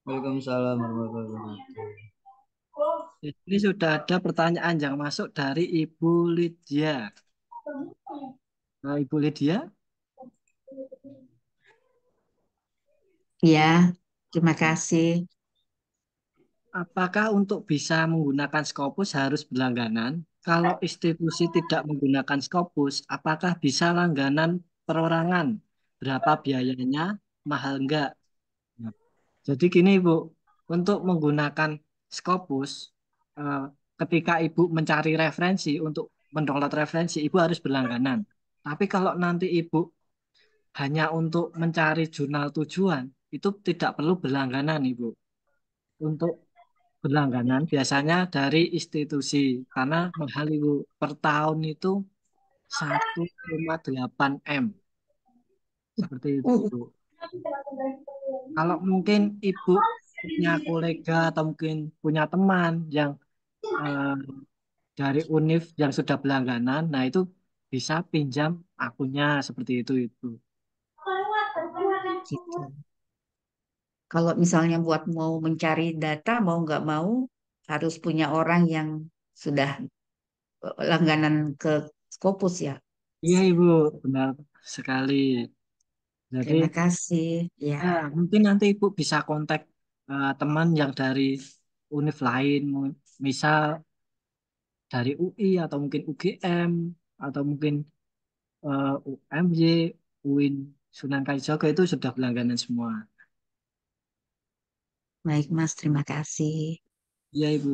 Waalaikumsalam warahmatullahi wabarakatuh. Ini sudah ada pertanyaan yang masuk dari Ibu Lydia. Nah, Ibu Lydia, Ya, terima kasih. apakah untuk bisa menggunakan Scopus harus berlangganan? Kalau institusi tidak menggunakan Scopus, apakah bisa langganan perorangan? Berapa biayanya? Mahal enggak? Nah, jadi gini Ibu, untuk menggunakan Scopus, eh, ketika Ibu mencari referensi untuk mendownload referensi, Ibu harus berlangganan. Tapi kalau nanti Ibu hanya untuk mencari jurnal tujuan, itu tidak perlu berlangganan, Ibu. Untuk berlangganan biasanya dari institusi, karena mahal, Ibu. Per tahun itu 1,8 M. Seperti itu, Uh, Ibu. Kalau mungkin Ibu punya kolega atau mungkin punya teman yang eh, dari univ yang sudah berlangganan, nah itu bisa pinjam akunnya seperti itu. gitu. Kalau misalnya buat mau mencari data, mau nggak mau harus punya orang yang sudah langganan ke Scopus ya. Iya Ibu, benar sekali. Jadi Terima kasih. Ya, ya mungkin nanti Ibu bisa kontak teman yang dari univ lain, misal dari UI atau mungkin UGM atau mungkin UMY, UIN, Sunan Kalijaga itu sudah berlangganan semua. baik Mas, terima kasih. Iya Ibu,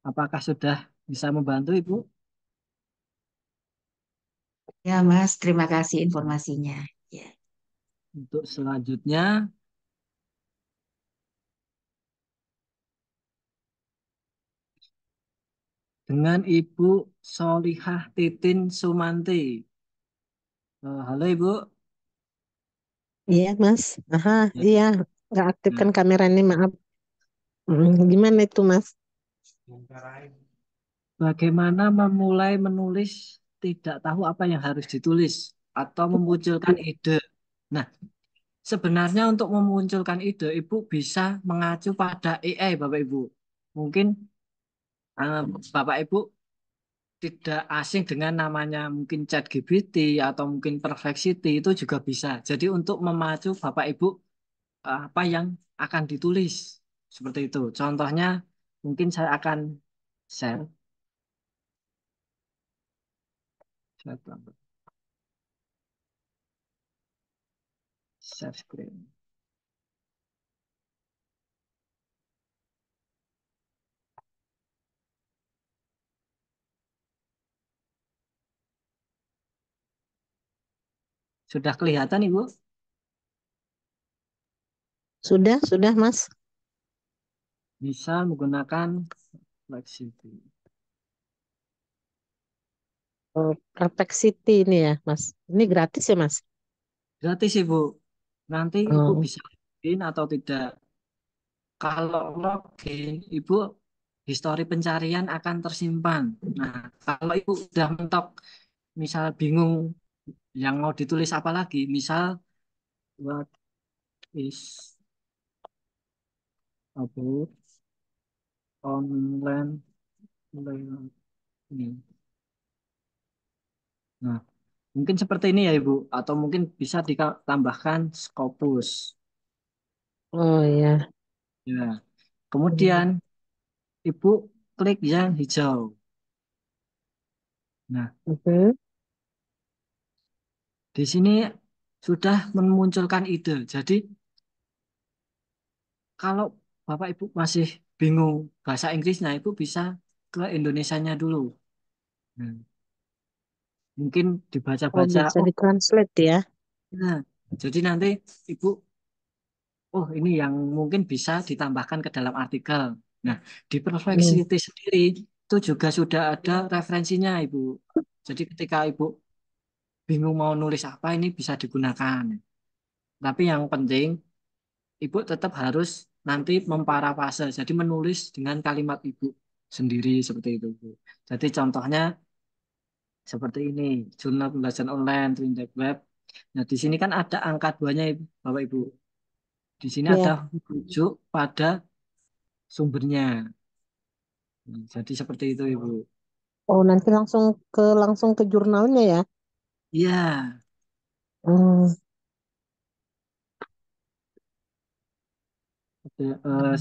apakah sudah bisa membantu Ibu? Ya Mas, terima kasih informasinya. Ya. Untuk selanjutnya, dengan Ibu Solihah Titin Sumanti. Halo Ibu. Iya, Mas. Aha, Ya. iya. Nggak Nah, aktifkan kamera ini, maaf. Gimana itu, Mas? bagaimana memulai menulis tidak tahu apa yang harus ditulis atau memunculkan ide? Nah, sebenarnya untuk memunculkan ide, Ibu bisa mengacu pada AI, Bapak Ibu. Mungkin eh, Bapak Ibu tidak asing dengan namanya mungkin ChatGPT atau mungkin Perplexity itu juga bisa. Jadi untuk memacu Bapak Ibu apa yang akan ditulis seperti itu. Contohnya mungkin saya akan share, share screen. Sudah kelihatan Ibu? Sudah, Mas. Bisa menggunakan Flexity. Oh, Perfect City ini ya, Mas. Ini gratis ya, Mas? Gratis Ibu. Nanti Ibu Oh, bisa login atau tidak. Kalau login, Ibu histori pencarian akan tersimpan. Nah, kalau Ibu sudah mentok, misal bingung yang mau ditulis apa lagi, misal what is about online learning. Nah, mungkin seperti ini ya Ibu, atau mungkin bisa ditambahkan Scopus. oh ya. Ya, Hmm. kemudian Ibu klik yang hijau. Nah, Mhm. di sini sudah memunculkan ide. Jadi, kalau Bapak Ibu masih bingung bahasa Inggrisnya, Ibu bisa ke Indonesianya dulu. Nah, mungkin Oh, dibaca-baca, bisa oh, ditranslate ya. nah, jadi nanti Ibu, oh ini yang mungkin bisa ditambahkan ke dalam artikel. Nah, di Hmm. Perplexity sendiri itu juga sudah ada referensinya, Ibu. Jadi ketika Ibu bingung mau nulis apa, ini bisa digunakan. Tapi yang penting Ibu tetap harus nanti memparafase, jadi menulis dengan kalimat Ibu sendiri seperti itu, Bu. Jadi contohnya seperti ini, jurnal pembelajaran online, Trinidad Web. Nah, di sini kan ada angka duanya, Bapak Ibu. Di sini ada Ya. rujuk pada sumbernya. Nah, jadi seperti itu, Ibu. Oh, nanti langsung ke jurnalnya ya. Iya, Hmm. oke.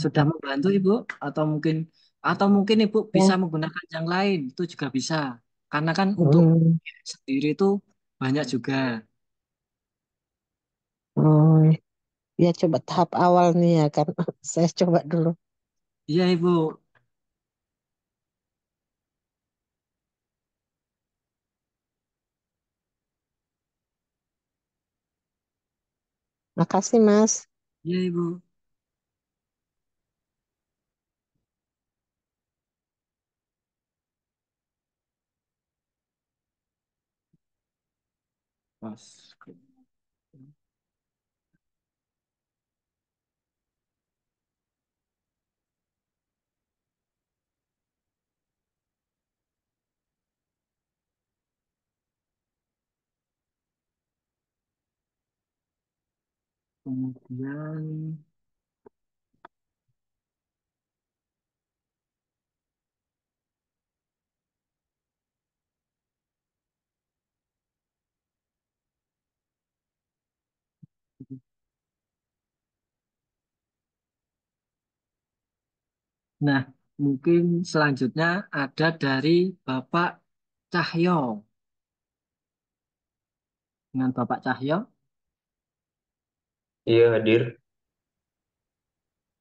Sudah membantu Ibu atau mungkin Ibu bisa Ya. menggunakan yang lain itu juga bisa. Karena kan untuk Hmm. sendiri itu banyak juga. Oh, ya coba tahap awal nih ya kan. Saya coba dulu. Iya, Ibu. Makasih, Mas. Iya, Ibu. Pas. Kemudian, nah, mungkin selanjutnya ada dari Bapak Cahyo. Dengan Bapak Cahyo, Iya, hadir.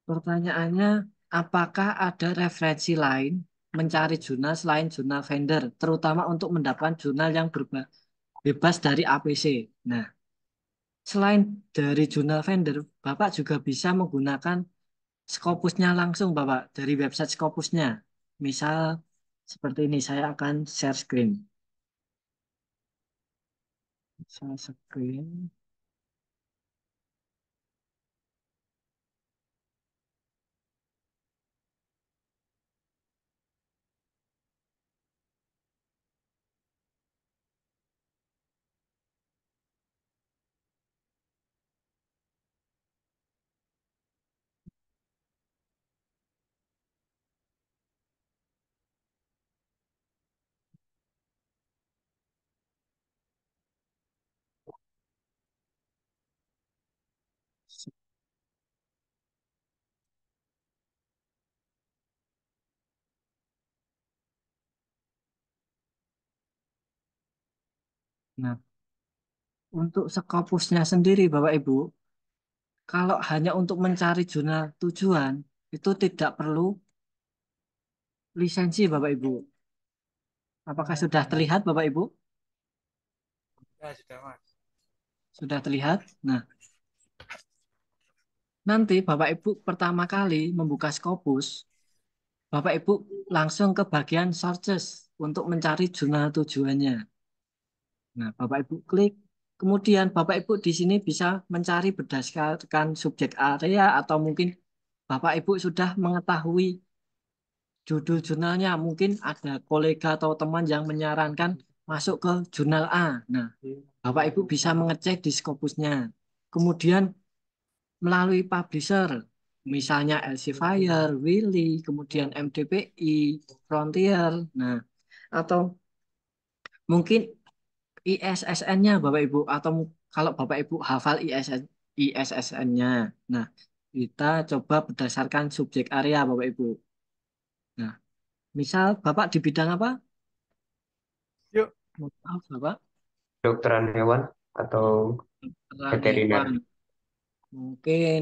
pertanyaannya, apakah ada referensi lain mencari jurnal selain jurnal vendor, terutama untuk mendapatkan jurnal yang bebas dari APC? Nah, selain dari jurnal vendor, Bapak juga bisa menggunakan Scopusnya langsung, Bapak, dari website Scopusnya. Misal seperti ini, saya akan share screen. Share screen. Nah, untuk Scopusnya sendiri, Bapak Ibu, kalau hanya untuk mencari jurnal tujuan, itu tidak perlu lisensi, Bapak Ibu. Apakah sudah terlihat, Bapak Ibu? Ya, sudah, Mas. Sudah terlihat? Nah, nanti Bapak Ibu pertama kali membuka Scopus, Bapak Ibu langsung ke bagian sources untuk mencari jurnal tujuannya. Nah, Bapak Ibu klik. Kemudian Bapak Ibu di sini bisa mencari berdasarkan subjek area atau mungkin Bapak Ibu sudah mengetahui judul jurnalnya. Mungkin ada kolega atau teman yang menyarankan masuk ke jurnal A. Nah, Bapak Ibu bisa mengecek di Scopusnya. Kemudian melalui publisher, misalnya Elsevier, Willy, kemudian MDPI, Frontier. Nah, atau mungkin ISSN-nya Bapak Ibu atau kalau Bapak Ibu hafal ISSN-nya. Nah, kita coba berdasarkan subjek area Bapak Ibu. Nah, misal Bapak di bidang apa? Yuk. Maaf, Bapak. Kedokteran hewan atau Peran veteriner. hewan. Mungkin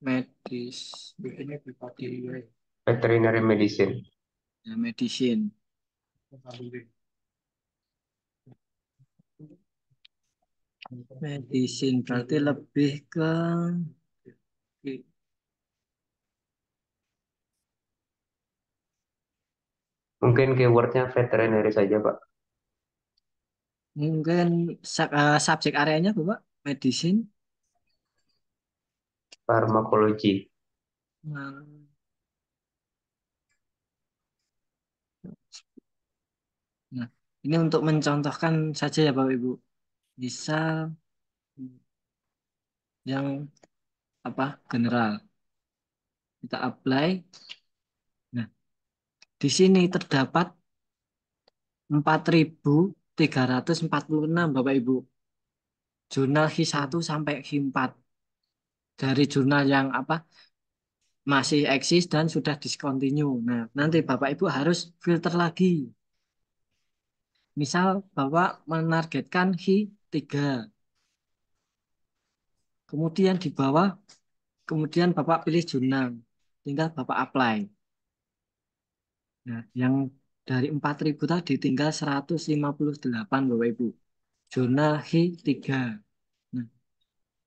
medis. Ini pribadi Veterinary medicine. ya, medicine. Medicine berarti lebih ke Mungkin keywordnya veterinary saja, Pak. mungkin subjek areanya Bapak medicine. Farmakologi. Nah, nah, ini untuk mencontohkan saja ya Bapak Ibu. misal yang apa general kita apply. Nah, di sini terdapat 4.346 Bapak Ibu. Jurnal H1 sampai H4 dari jurnal yang apa masih eksis dan sudah discontinue. Nah, nanti Bapak Ibu harus filter lagi. Misal Bapak menargetkan H3. Kemudian di bawah, kemudian Bapak pilih jurnal. Tinggal Bapak apply. Nah, yang dari 4.000 tadi tinggal 158 Bapak Ibu. Jurnal H3. Nah,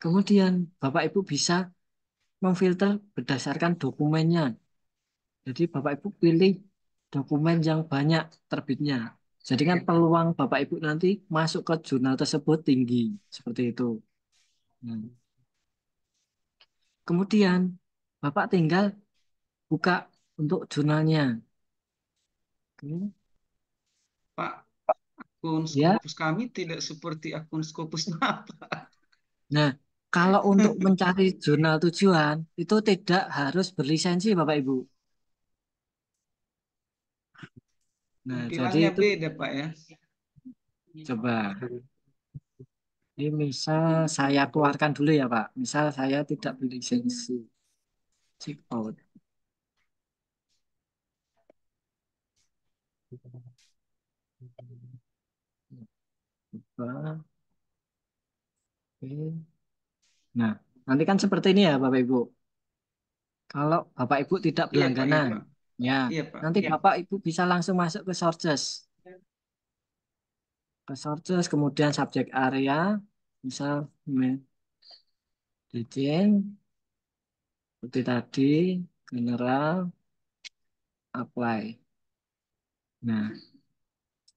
kemudian Bapak Ibu bisa memfilter berdasarkan dokumennya. Jadi Bapak Ibu pilih dokumen yang banyak terbitnya. Jadi kan peluang Bapak Ibu nanti masuk ke jurnal tersebut tinggi. Seperti itu. Nah, kemudian Bapak tinggal buka untuk jurnalnya. Oke. Pak, akun Ya. Scopus kami tidak seperti akun Scopus Mapa. Nah, kalau untuk mencari jurnal tujuan itu tidak harus berlisensi Bapak Ibu. Nah, jadi Tampilannya itu beda, Pak ya. coba. Ini misal saya keluarkan dulu ya Pak. Misal saya tidak berlisensi. Check out. Coba. Oke. Nah, nanti kan seperti ini ya Bapak Ibu. Kalau Bapak Ibu tidak Iya, Pak, iya, berlangganan, Pak. ya Iya, Pak. nanti Bapak Ibu bisa langsung masuk ke sources. Ke sources, kemudian subjek area, misal medicine, seperti tadi, general, apply. Nah,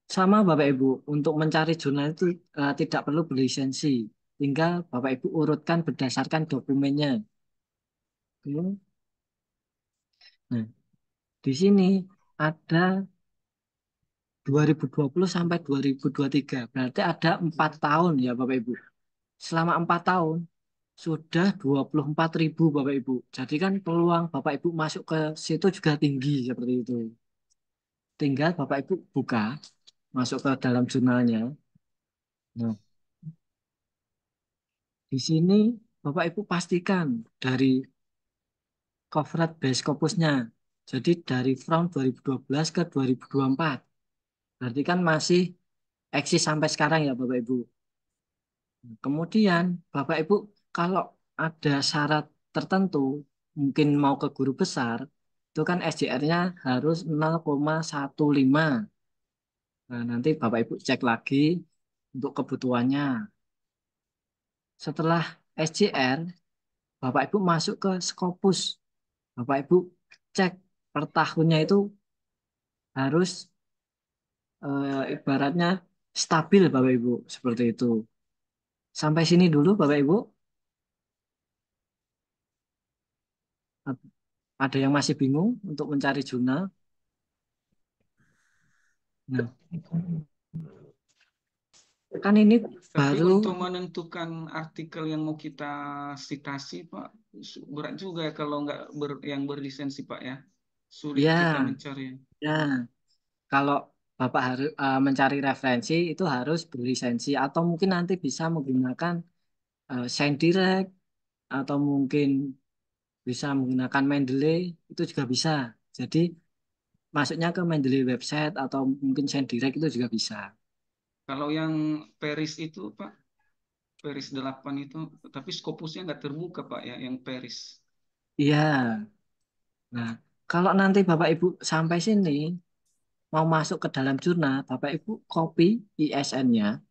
sama Bapak Ibu, untuk mencari jurnal itu tidak perlu berlisensi. Tinggal Bapak Ibu urutkan berdasarkan dokumennya. Oke. Nah, di sini ada 2020 sampai 2023. Berarti ada 4 tahun ya Bapak Ibu. Selama 4 tahun sudah 24.000 Bapak Ibu. Jadi kan peluang Bapak Ibu masuk ke situ juga tinggi seperti itu. Tinggal Bapak Ibu buka, masuk ke dalam jurnalnya. Nah, di sini Bapak Ibu pastikan dari coverage base Scopusnya. Jadi dari from 2012 ke 2024. Berarti kan masih eksis sampai sekarang ya Bapak Ibu. Kemudian Bapak Ibu kalau ada syarat tertentu, mungkin mau ke guru besar, itu kan SJR-nya harus 0,15. Nah, nanti Bapak Ibu cek lagi untuk kebutuhannya. Setelah SJR, Bapak Ibu masuk ke Scopus. Bapak Ibu cek per tahunnya itu harus ibaratnya stabil Bapak Ibu, seperti itu. Sampai sini dulu Bapak Ibu. Ada yang masih bingung untuk mencari jurnal? Nah, kan ini Tapi baru untuk menentukan artikel yang mau kita citasi, Pak, berat juga ya kalau nggak yang berlisensi, Pak ya. Sulit kita ya, mencari. ya. Kalau Bapak harus mencari referensi itu harus berlisensi atau mungkin nanti bisa menggunakan ScienDirect atau mungkin bisa menggunakan Mendeley itu juga bisa. Jadi masuknya ke Mendeley website atau mungkin ScienDirect itu juga bisa. Kalau yang Paris itu, Pak, Paris 8 itu, tapi Scopusnya nggak terbuka, Pak ya, yang Paris. Iya. Nah, kalau nanti Bapak Ibu sampai sini mau masuk ke dalam jurnal, Bapak Ibu copy ISN-nya,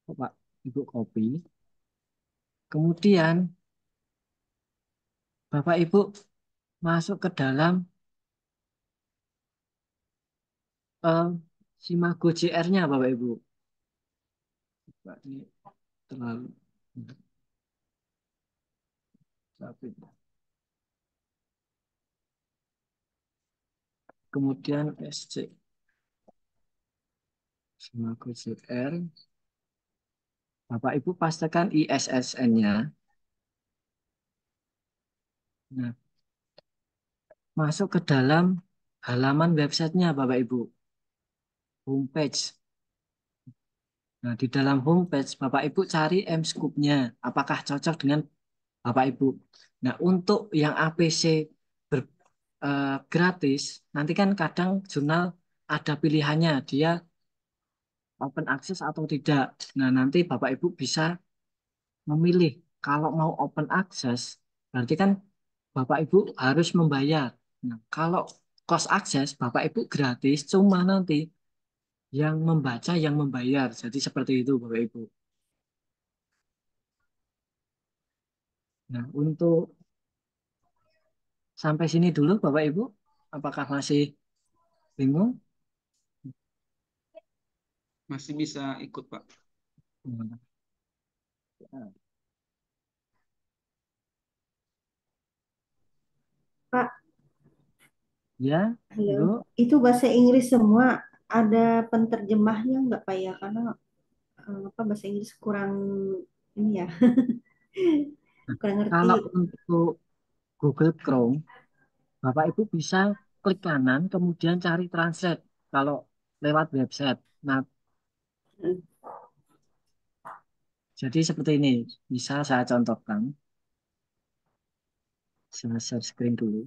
Bapak Ibu copy. Kemudian Bapak Ibu masuk ke dalam eh, Simago JR-nya Bapak Ibu. Pak, ini terlalu rapid. Kemudian SC Simago JR. Bapak Ibu pastikan ISSN-nya. Nah, masuk ke dalam halaman websitenya Bapak Ibu, homepage. Nah, di dalam homepage Bapak Ibu cari M-Scoop-nya, apakah cocok dengan Bapak Ibu. Nah, untuk yang APC gratis, nanti kan kadang jurnal ada pilihannya, dia open access atau tidak. Nah, nanti Bapak Ibu bisa memilih. Kalau mau open access, berarti kan Bapak Ibu harus membayar. Nah, kalau cost access, Bapak Ibu gratis, cuma nanti yang membaca yang membayar. Jadi seperti itu Bapak Ibu. Nah, untuk sampai sini dulu Bapak Ibu, apakah masih bingung? Masih bisa ikut, Pak. Pak, Ya, halo. Bu. Itu bahasa Inggris semua. Ada penterjemahnya nggak, Pak ya? Karena apa bahasa Inggris kurang ini ya, kurang ngerti. Kalau untuk Google Chrome, Bapak Ibu bisa klik kanan, kemudian cari translate kalau lewat website. Nah, Hmm. jadi seperti ini. Bisa saya contohkan. Saya share screen dulu.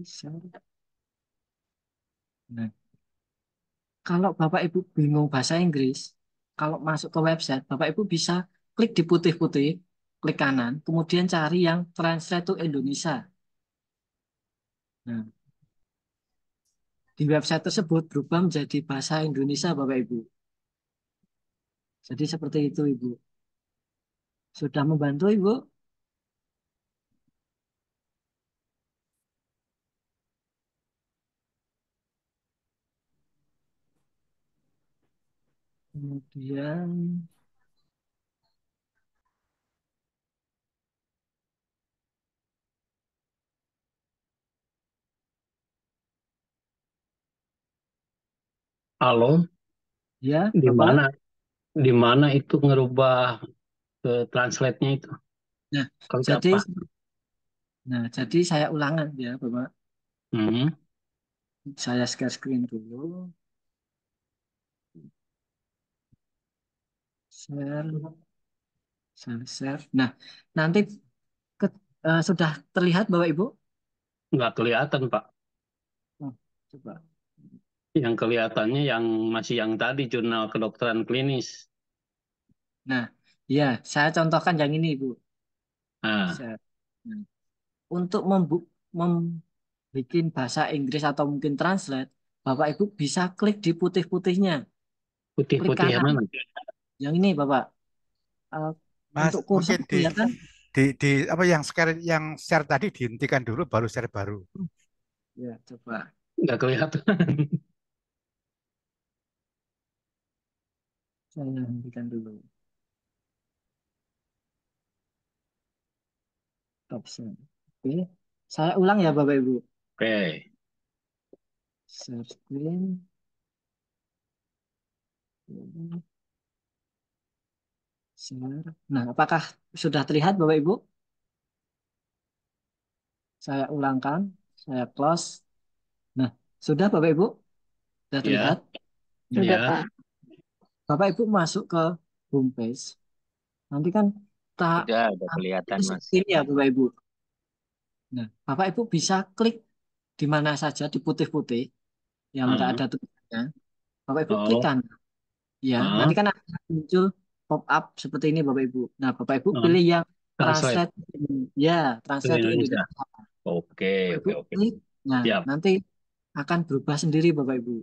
Share. Nah, kalau Bapak Ibu bingung bahasa Inggris, kalau masuk ke website, Bapak Ibu bisa klik di putih-putih, klik kanan, kemudian cari yang translate to Indonesia. Nah, di website tersebut berubah menjadi bahasa Indonesia, Bapak Ibu. Jadi seperti itu, Ibu. Sudah membantu, Ibu? Kemudian, Halo, ya, di Bapak. mana di mana itu ngerubah ke translate-nya itu? Nah, Klik jadi, apa? jadi saya ulangan ya, Bapak. Hmm, Saya share screen dulu. Share, share. Nah, nanti sudah terlihat Bapak Ibu? nggak kelihatan, Pak. Oh, coba. Yang kelihatannya yang masih yang tadi jurnal kedokteran klinis. Nah, ya, saya contohkan yang ini, Ibu. Nah, Share. Nah, untuk membuat bahasa Inggris atau mungkin translate, Bapak Ibu bisa klik di putih-putihnya. Klik putih-putih yang kanan. mana? Yang ini, Bapak. Eh, Mas, untuk kursor mungkin kelihatan? di apa yang share tadi dihentikan dulu baru share baru. Ya, coba. Nggak kelihatan. Saya hentikan dulu. Stop share. Oke. Saya ulang ya, Bapak Ibu. Oke, Share screen. Share. Nah, apakah sudah terlihat Bapak Ibu? Saya ulangkan, saya close. Nah, sudah Bapak Ibu? Sudah terlihat? ya, Nah, Sudah, ya, Pak. Bapak Ibu masuk ke homepage. Nanti kan tak Udah kelihatan, itu Mas. seperti ini ya Bapak Ibu. Nah, Bapak Ibu bisa klik di mana saja di putih-putih yang enggak ah, ada tulisannya. Bapak Ibu klik oh, kan. Ya, ah, nanti kan akan muncul pop up seperti ini Bapak Ibu. Nah, Bapak Ibu ah, pilih yang translate translate. Ya, ke translate to Indonesia. Indonesia. Oke, Bapak Ibu oke, oke. klik. Nah, Siap. nanti akan berubah sendiri Bapak Ibu.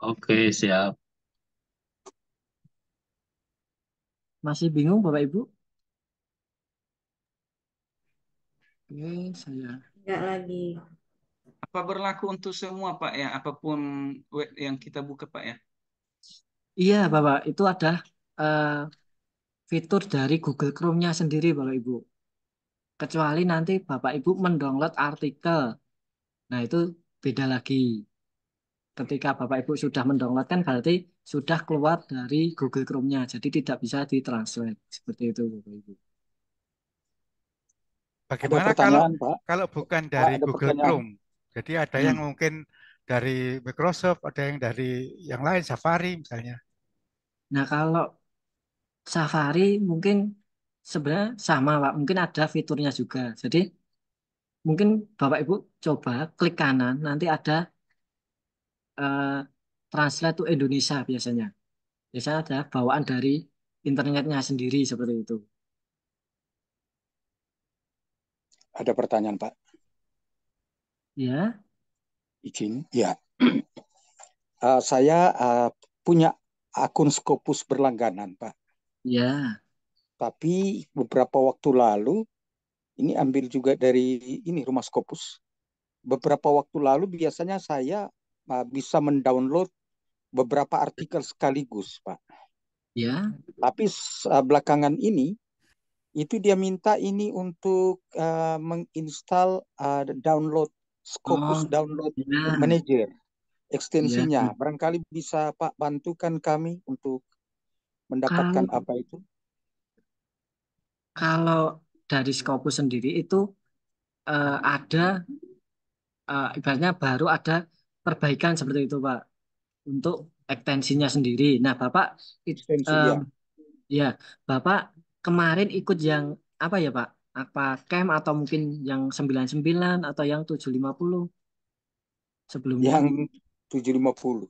Oke, siap. Masih bingung Bapak Ibu? Oke, saya. Enggak lagi. Apa berlaku untuk semua, Pak ya? Apapun web yang kita buka, Pak ya? Iya Bapak, itu ada eh, fitur dari Google Chrome-nya sendiri Bapak Ibu. Kecuali nanti Bapak Ibu mendownload artikel. Nah, itu beda lagi. Ketika Bapak Ibu sudah mendownload kan berarti sudah keluar dari Google Chrome-nya, jadi tidak bisa ditranslate seperti itu, Bapak Ibu. Ada Bagaimana kalau pertanyaan, Pak. kalau bukan Pak, dari ada Google pertanyaan. Chrome? Jadi ada Ya. yang mungkin dari Microsoft, ada yang dari yang lain, Safari misalnya. Nah, kalau Safari mungkin sebenarnya sama, Pak. Mungkin ada fiturnya juga. Jadi mungkin Bapak Ibu coba klik kanan, nanti ada eh, Translate to Indonesia biasanya. Biasanya ada bawaan dari internetnya sendiri seperti itu. Ada pertanyaan, Pak. Ya, Izin. Ya. Saya punya akun Scopus berlangganan, Pak. ya. Tapi beberapa waktu lalu, ini ambil juga dari ini Rumah Scopus. Beberapa waktu lalu biasanya saya bisa mendownload beberapa artikel sekaligus, Pak. Ya. Tapi belakangan ini, itu dia minta ini untuk menginstal download Scopus Oh, Download ya. Manager, Ya. ekstensinya. Barangkali bisa Pak bantukan kami untuk mendapatkan Kalau apa itu? kalau dari Scopus sendiri itu ada ibaratnya baru ada perbaikan seperti itu, Pak, untuk ekstensinya sendiri. Nah, Bapak Ekstensi em, ya. ya, Bapak kemarin ikut yang apa ya, Pak? Apa camp atau mungkin yang 99 atau yang 750 sebelumnya? Yang 750.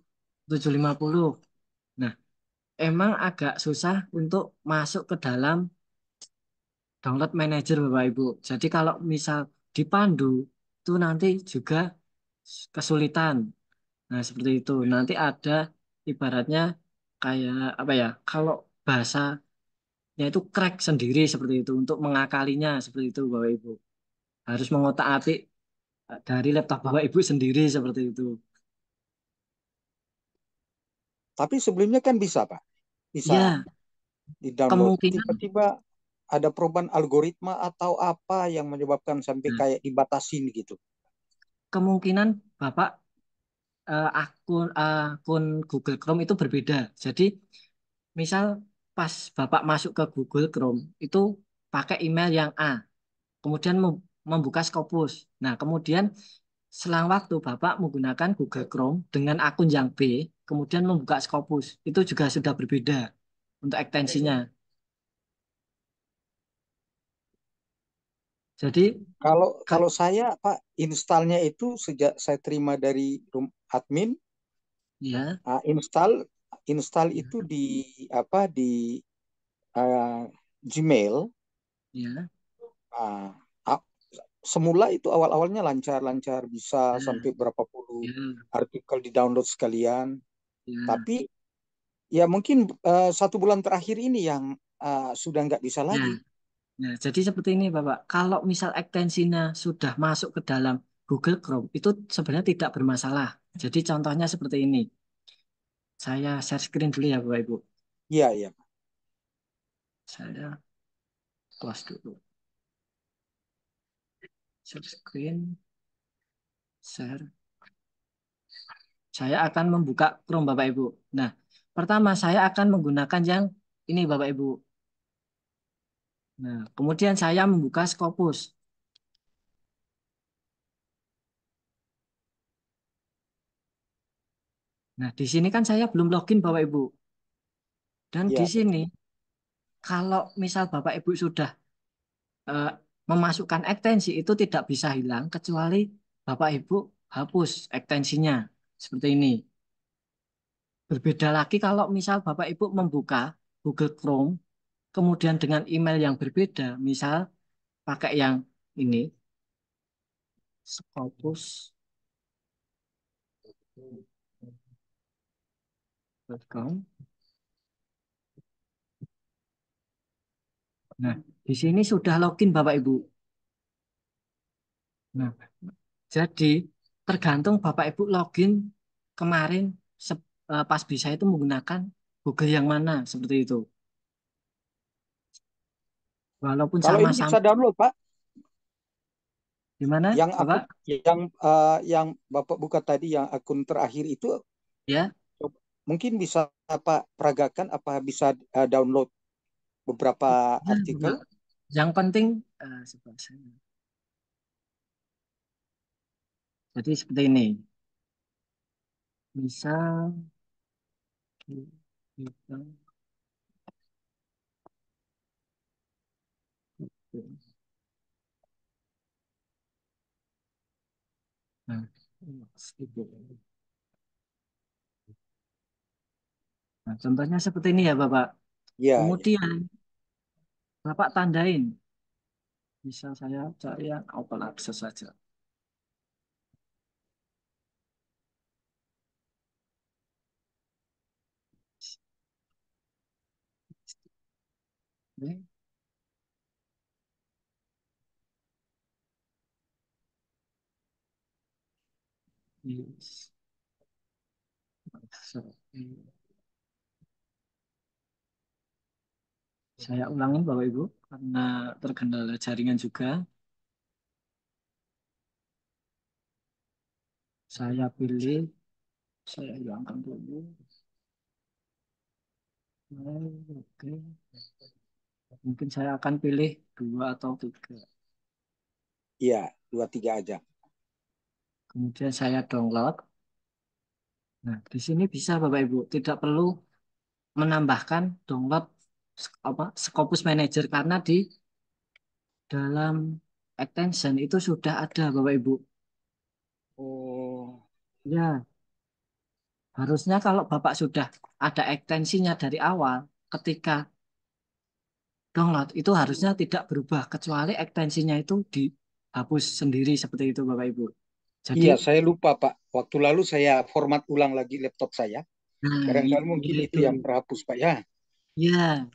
750. Nah, emang agak susah untuk masuk ke dalam download manager, Bapak Ibu. Jadi kalau misal dipandu itu nanti juga kesulitan. Nah, seperti itu. Nanti ada ibaratnya kayak apa ya? Kalau bahasanya itu crack sendiri seperti itu untuk mengakalinya seperti itu, Bapak Ibu. Harus mengotak-atik dari laptop Bapak Ibu sendiri seperti itu. Tapi sebelumnya kan bisa, Pak. Bisa Ya, di-download. kemungkinan Tiba-tiba ada perubahan algoritma atau apa yang menyebabkan sampai nah, kayak dibatasin gitu. kemungkinan Bapak akun Google Chrome itu berbeda. Jadi, misal pas Bapak masuk ke Google Chrome itu pakai email yang A, kemudian membuka Scopus. Nah, kemudian selang waktu Bapak menggunakan Google Chrome dengan akun yang B, kemudian membuka Scopus. Itu juga sudah berbeda untuk ekstensinya. Jadi, Kalau kalau kalau saya Pak installnya itu sejak saya terima dari admin, ya, install install ya, itu di apa di Gmail. ya, Ah, ah, semula itu awal-awalnya lancar-lancar bisa ya, sampai berapa puluh ya, artikel di-download sekalian. ya, Tapi ya mungkin 1 bulan terakhir ini yang sudah nggak bisa ya. lagi. Nah, jadi seperti ini, Bapak. Kalau misal ekstensinya sudah masuk ke dalam Google Chrome, itu sebenarnya tidak bermasalah. Jadi contohnya seperti ini. Saya share screen dulu ya, Bapak Ibu. Iya, iya. Saya close dulu. Share screen, share. Saya akan membuka Chrome, Bapak Ibu. Nah, pertama saya akan menggunakan yang ini, Bapak Ibu. Nah, kemudian saya membuka Scopus. Nah, di sini kan saya belum login, Bapak Ibu. Dan di Iya, sini, betul. kalau misal Bapak Ibu sudah eh, memasukkan ekstensi itu tidak bisa hilang kecuali Bapak Ibu hapus ekstensinya seperti ini. Berbeda lagi kalau misal Bapak Ibu membuka Google Chrome kemudian dengan email yang berbeda, misal pakai yang ini, scopus.com. Nah, di sini sudah login Bapak Ibu. Nah, jadi tergantung Bapak Ibu login kemarin pas bisa itu menggunakan Google yang mana seperti itu. Walaupun Kalau ini sama-sama bisa download, Pak. gimana, Yang akun Bapak? yang Bapak buka tadi yang akun terakhir itu Ya, mungkin bisa Pak peragakan apa bisa download beberapa Ya, artikel? Pak. Yang penting sebelah sana. Jadi seperti ini. Misal kita nah, itu. Nah, contohnya seperti ini ya Bapak. Ya, ya. Kemudian Bapak tandain. Misal saya cari yang open access saja. Oke. Yes. So, saya ulangin Bapak Ibu karena terkendala jaringan juga. Saya pilih, saya hilangkan dulu. Oke. Mungkin saya akan pilih 2 atau 3. Iya, 2-3 aja. Kemudian saya download. Nah, di sini bisa Bapak Ibu, tidak perlu menambahkan download Scopus Manager karena di dalam extension itu sudah ada Bapak Ibu. Oh, Ya, harusnya kalau Bapak sudah ada ekstensinya dari awal, ketika download itu harusnya tidak berubah kecuali ekstensinya itu dihapus sendiri seperti itu Bapak Ibu. Jadi, iya, saya lupa Pak. Waktu lalu saya format ulang lagi laptop saya. nah Barangkali mungkin itu itu. yang terhapus Pak ya. Ya,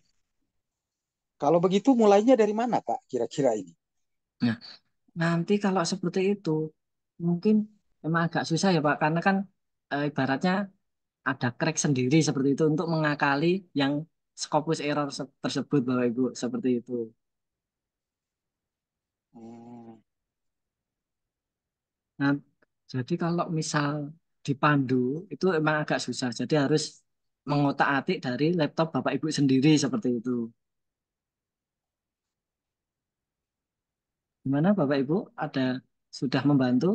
Kalau begitu mulainya dari mana Pak kira-kira ini? nah nanti kalau seperti itu mungkin emang agak susah ya Pak, karena kan ibaratnya ada crack sendiri seperti itu untuk mengakali yang Scopus error tersebut Bapak Ibu seperti itu. Hmm, Nah, jadi kalau misal dipandu itu emang agak susah. Jadi harus mengotak-atik dari laptop Bapak Ibu sendiri seperti itu. Gimana Bapak Ibu? Ada sudah membantu?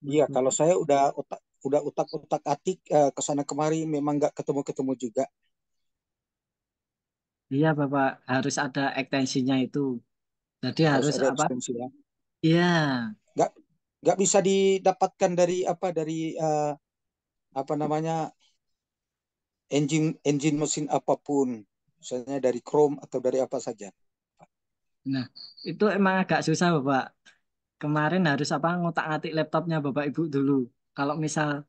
iya, kalau saya udah utak-utak atik ke sana kemari memang nggak ketemu-ketemu juga. Iya Bapak, harus ada ekstensinya itu. Jadi Harus harus ada apa? ekstensi ya. Iya, Nggak nggak bisa didapatkan dari apa namanya engine mesin apapun, misalnya dari Chrome atau dari apa saja. nah itu emang agak susah Bapak. Kemarin harus apa ngotak-ngatik laptopnya Bapak Ibu dulu. Kalau misal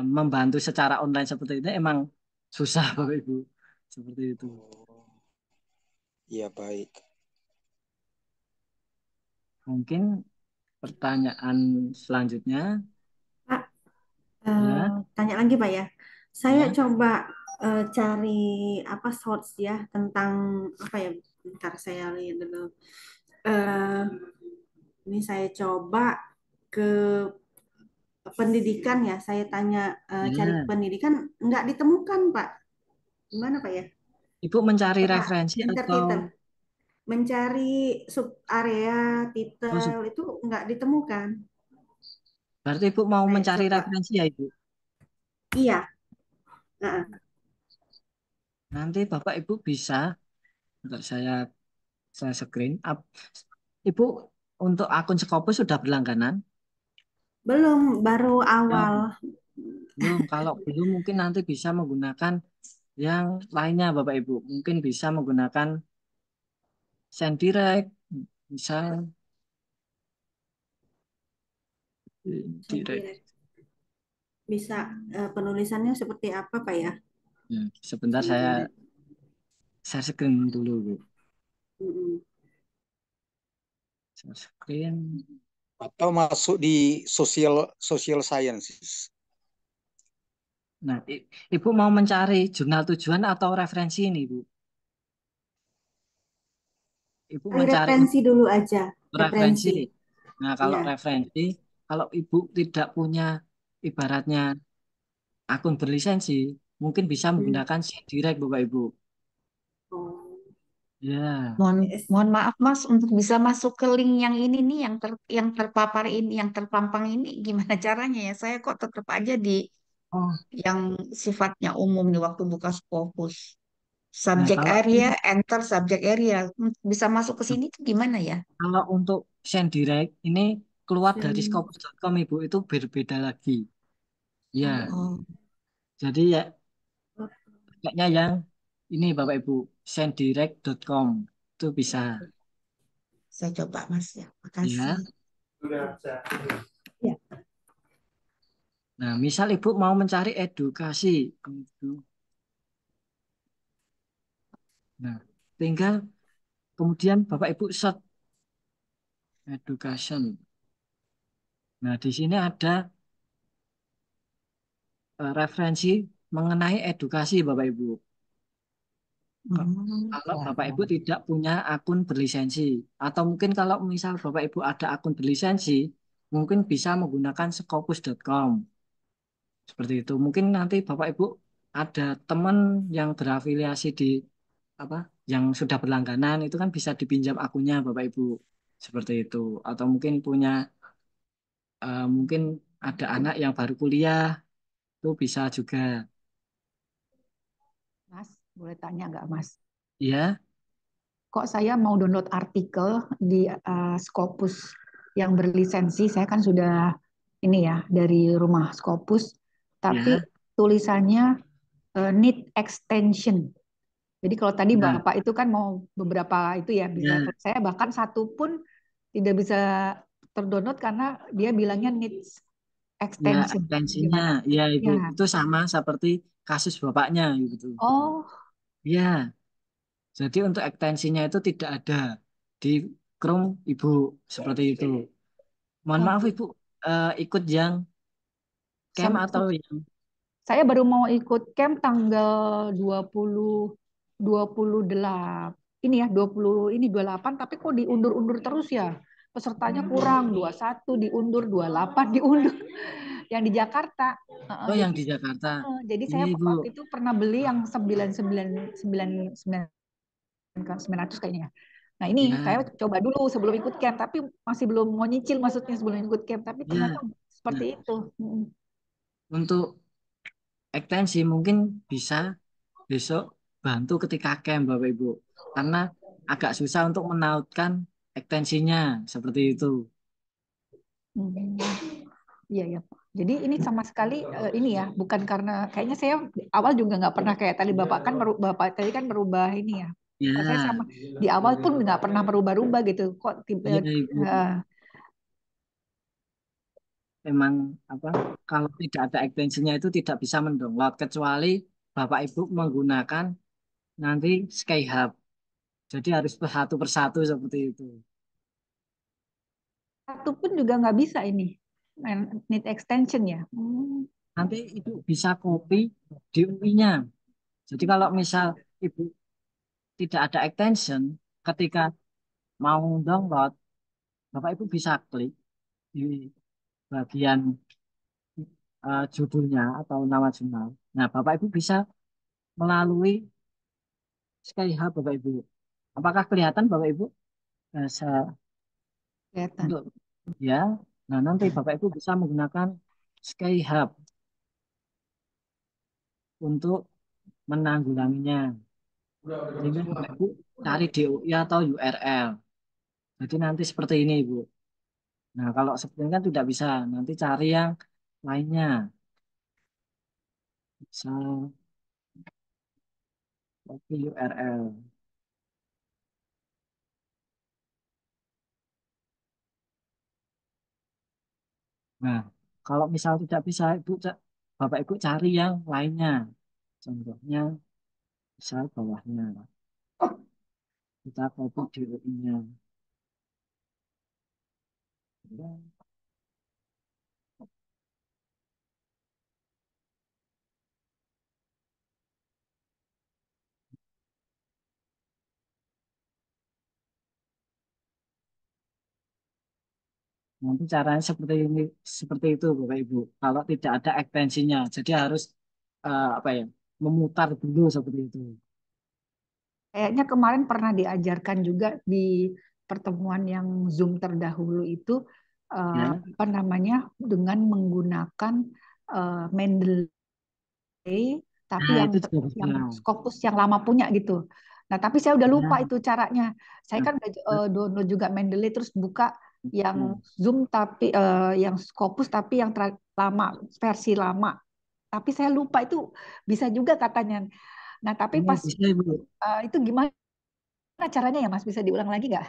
membantu secara online seperti itu emang susah Bapak Ibu. Seperti itu. Oh, iya baik. Mungkin pertanyaan selanjutnya Pak, ya, tanya lagi Pak ya. Saya ya, coba cari apa source ya tentang apa ya. Bentar saya lihat dulu. Eh, ini saya coba ke pendidikan ya. Saya tanya cari ya. pendidikan nggak ditemukan Pak. Gimana Pak ya? Ibu mencari Coba referensi enter atau titel. Mencari sub area oh, titel itu nggak ditemukan. berarti Ibu mau Saya mencari coba. referensi ya Ibu? Iya. Heeh. Nanti Bapak Ibu bisa untuk saya screen up. Ibu untuk akun Scopus sudah berlangganan? Belum, baru awal. Belum. Belum. Kalau belum mungkin nanti bisa menggunakan yang lainnya Bapak Ibu. Mungkin bisa menggunakan send direct, misal direct. Sendiri. Bisa penulisannya seperti apa Pak ya? Ya, sebentar Sendiri. saya screen dulu Bu. Mm-mm. Saya screen. Atau masuk di social sciences. Nah, Ibu mau mencari jurnal tujuan atau referensi ini, Bu? Ibu Cari mencari referensi dulu aja. referensi. Referensi. Nah, kalau Ya. referensi, kalau Ibu tidak punya ibaratnya akun berlisensi, mungkin bisa Hmm. menggunakan direct Bapak Ibu. Oh. Ya, Mohon maaf Mas, untuk bisa masuk ke link yang ini nih, yang terpapar ini, yang terpampang ini, gimana caranya ya? Saya kok tetap aja di oh, yang sifatnya umum nih waktu buka Scopus. nah Subject kalau area, enter subject area. Bisa masuk ke sini tuh gimana ya? kalau untuk send direct ini keluar dari Sen- scopus.com Ibu itu berbeda lagi. Ya, Oh, jadi ya kayaknya yang ini Bapak Ibu senddirect.com itu bisa saya coba Mas ya. Makasih. ya. Ya. Nah, misal Ibu mau mencari edukasi gitu. Nah, tinggal kemudian Bapak Ibu search education. Nah, di sini ada referensi mengenai edukasi Bapak Ibu. Kalau Ya, Bapak ya. Ibu tidak punya akun berlisensi, atau mungkin kalau misal Bapak Ibu ada akun berlisensi, mungkin bisa menggunakan scopus.com. Seperti itu. Mungkin nanti Bapak Ibu ada teman yang berafiliasi di apa, yang sudah berlangganan itu kan bisa dipinjam akunnya Bapak Ibu. Seperti itu. Atau mungkin punya mungkin ada anak yang baru kuliah itu bisa juga. Mas, boleh tanya nggak Mas? Ya, Kok saya mau download artikel di Scopus yang berlisensi? Saya kan sudah ini ya dari rumah Scopus, tapi ya. tulisannya need extension. Jadi kalau tadi Nah, Bapak itu kan mau beberapa itu ya bisa, ya, saya bahkan satu pun tidak bisa terdownload karena dia bilangnya needs ya extension. ekstensinya, Gimana? ya Ibu, Ya. itu sama seperti kasus Bapaknya gitu. Oh, Ya, jadi untuk ekstensinya itu tidak ada di Chrome Ibu seperti itu. Mohon oh maaf gitu. Ibu, ikut yang camp Sam- atau yang Saya baru mau ikut camp tanggal 28 ini ya 28 tapi kok diundur-undur terus ya. Pesertanya kurang 21 diundur 28 diundur yang di Jakarta. oh yang Jadi di Jakarta? saya Iya Ibu, waktu itu pernah beli yang 900 kayaknya ya. Nah, ini ya, saya coba dulu sebelum ikut camp tapi masih belum mau nyicil maksudnya sebelum ikut camp tapi ternyata ya. seperti Nah, itu. untuk ekstensi mungkin bisa besok bantu ketika camp Bapak Ibu, karena agak susah untuk menautkan ekstensinya seperti itu. Hmm. Iya ya. Jadi ini sama sekali ini ya, bukan karena kayaknya saya awal juga nggak pernah kayak tadi Bapak kan Bapak tadi kan merubah ini ya. Kok saya sama Ya, di awal pun nggak pernah merubah-rubah gitu. Kok tiba iya Ibu. Memang apa? Kalau tidak ada ekstensinya itu tidak bisa mendownload kecuali Bapak Ibu menggunakan nanti Skyhub. Jadi harus satu persatu seperti itu. satu pun juga nggak bisa ini need extension ya. Nanti Ibu bisa copy di UI-nya. Jadi kalau misal Ibu tidak ada extension, ketika mau download, Bapak Ibu bisa klik di bagian judulnya atau nama jurnal. Nah, Bapak Ibu bisa melalui Skyhub Bapak Ibu. Apakah kelihatan Bapak Ibu? Kelihatan. Untuk ya, nah nanti Bapak Ibu bisa menggunakan Skyhub untuk menanggulanginya. Sehingga Bapak Ibu cari DOI atau URL. Jadi nanti seperti ini Ibu. Nah kalau seperti ini kan tidak bisa. Nanti cari yang lainnya. Misal copy URL. Nah kalau misal tidak bisa Bapak Ibu cari yang lainnya. Contohnya misal bawahnya. Kita copy DOI-nya. Nanti caranya seperti ini, seperti itu Bapak Ibu. Kalau tidak ada ekstensinya, jadi harus apa ya, memutar dulu seperti itu. Kayaknya kemarin pernah diajarkan juga di pertemuan yang Zoom terdahulu itu Ya, apa namanya dengan menggunakan Mendeley tapi nah yang itu juga bisa. yang Scopus yang lama punya gitu. Nah, tapi saya udah lupa Ya, itu caranya. Saya nah, kan udah download juga Mendeley terus buka yang nah, Zoom tapi yang Scopus tapi yang lama versi lama. Tapi saya lupa itu bisa juga katanya. Nah, tapi ini pas bisa Ibu. itu gimana caranya ya Mas? Bisa diulang lagi nggak?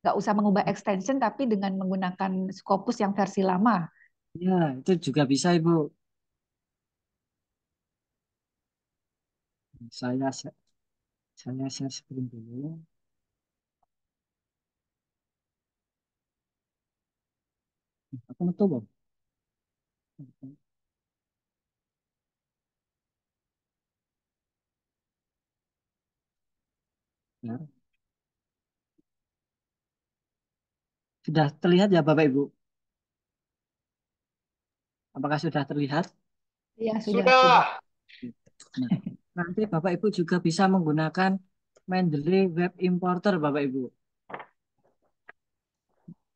Nggak usah mengubah extension tapi dengan menggunakan Scopus yang versi lama. Ya, itu juga bisa Ibu. Saya saya share screen dulu. Aku nutup loh. Ya. Sudah terlihat ya Bapak Ibu? Apakah sudah terlihat? Iya, sudah, sudah. Sudah. Nah, nanti Bapak Ibu juga bisa menggunakan Mendeley Web Importer Bapak Ibu.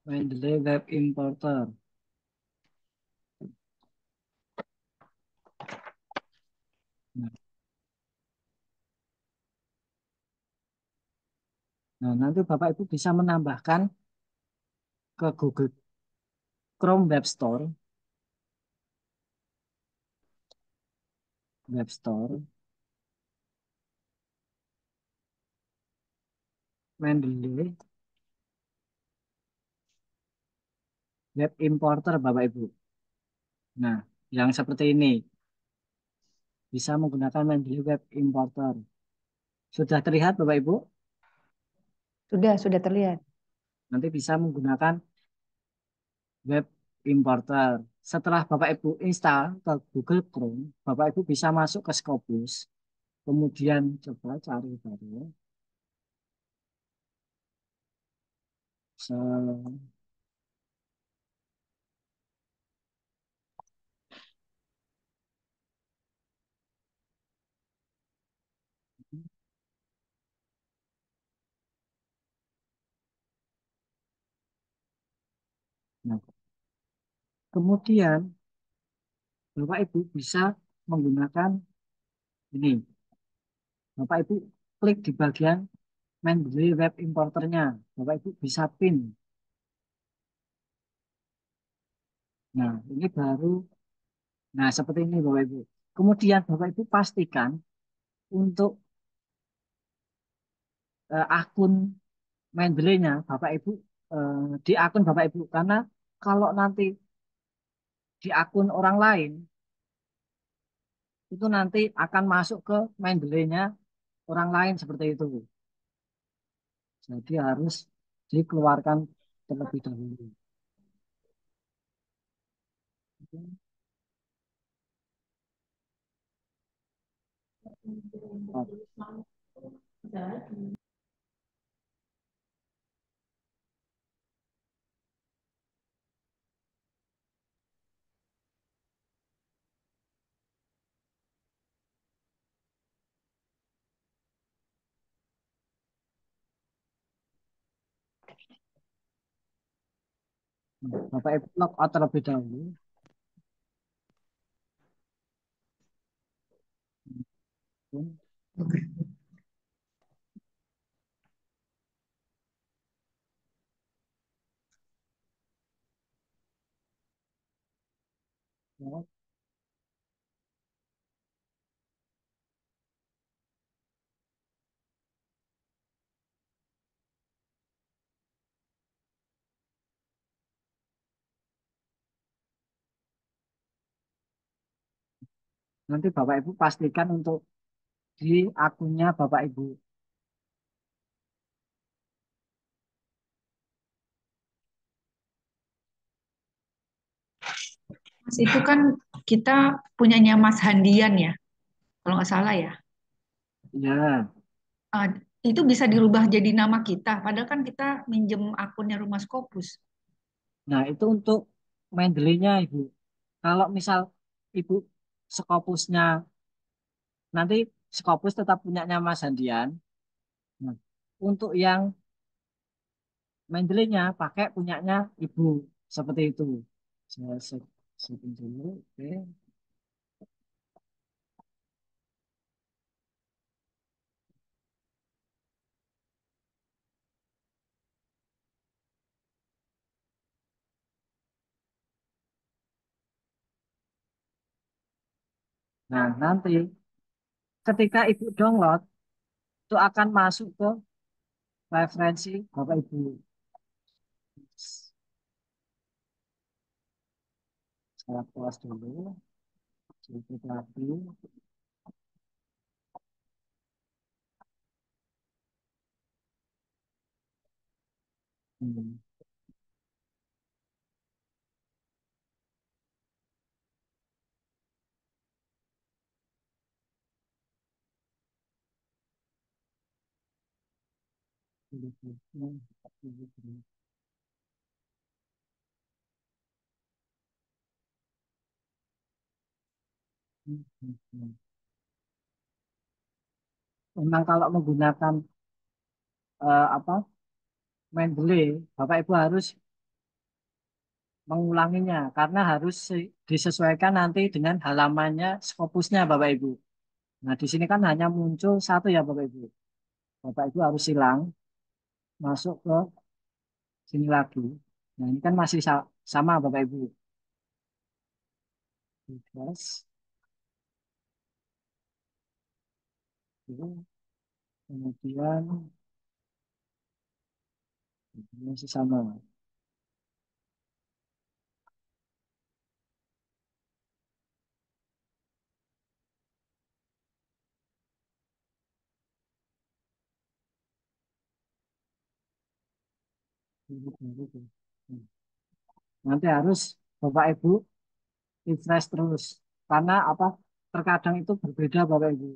Mendeley Web Importer. Nah, nanti Bapak Ibu bisa menambahkan ke Google Chrome Web Store, Web Store, Mendeley Web Importer Bapak Ibu. Nah, yang seperti ini bisa menggunakan Mendeley Web Importer. Sudah terlihat Bapak Ibu? Sudah terlihat. Nanti bisa menggunakan Web Importer. Setelah Bapak Ibu install ke Google Chrome, Bapak Ibu bisa masuk ke Scopus. Kemudian coba cari baru. Nah, kemudian Bapak Ibu bisa menggunakan ini. Bapak Ibu klik di bagian Mendeley Web Importernya. Bapak Ibu bisa pin. Nah, ini baru. Nah, seperti ini Bapak Ibu. Kemudian Bapak Ibu pastikan untuk akun Mendeley-nya Bapak Ibu di akun Bapak Ibu, karena kalau nanti di akun orang lain itu nanti akan masuk ke Mendeley-nya orang lain seperti itu. Jadi harus dikeluarkan terlebih dahulu. Bapak Ibu log out terlebih dahulu. Nanti Bapak Ibu pastikan untuk di akunnya Bapak Ibu. Mas, itu kan kita punyanya Mas Handian ya, kalau nggak salah ya. Ya, Itu bisa dirubah jadi nama kita, padahal kan kita minjem akunnya Rumah Scopus. Nah, itu untuk Mendeley-nya, Ibu. Kalau misal Ibu Scopusnya, nanti Scopus tetap punyanya Mas Handian. Nah, untuk yang Mendeley-nya pakai punyanya Ibu. Seperti itu. Saya setting dulu. Oke. Nah, nanti ketika Ibu download, itu akan masuk ke referensi Bapak Ibu. Saya close dulu. Sedikit lagi. Hmm. Memang kalau menggunakan apa Mendeley, Bapak Ibu harus mengulanginya karena harus disesuaikan nanti dengan halamannya Scopusnya Bapak Ibu. Nah, di sini kan hanya muncul satu ya Bapak Ibu. Bapak Ibu harus silang masuk ke sini lagi. Nah, ini kan masih sama Bapak Ibu. Terus, kemudian masih sama. Nanti harus Bapak Ibu refresh terus. Karena apa? Terkadang itu berbeda Bapak Ibu.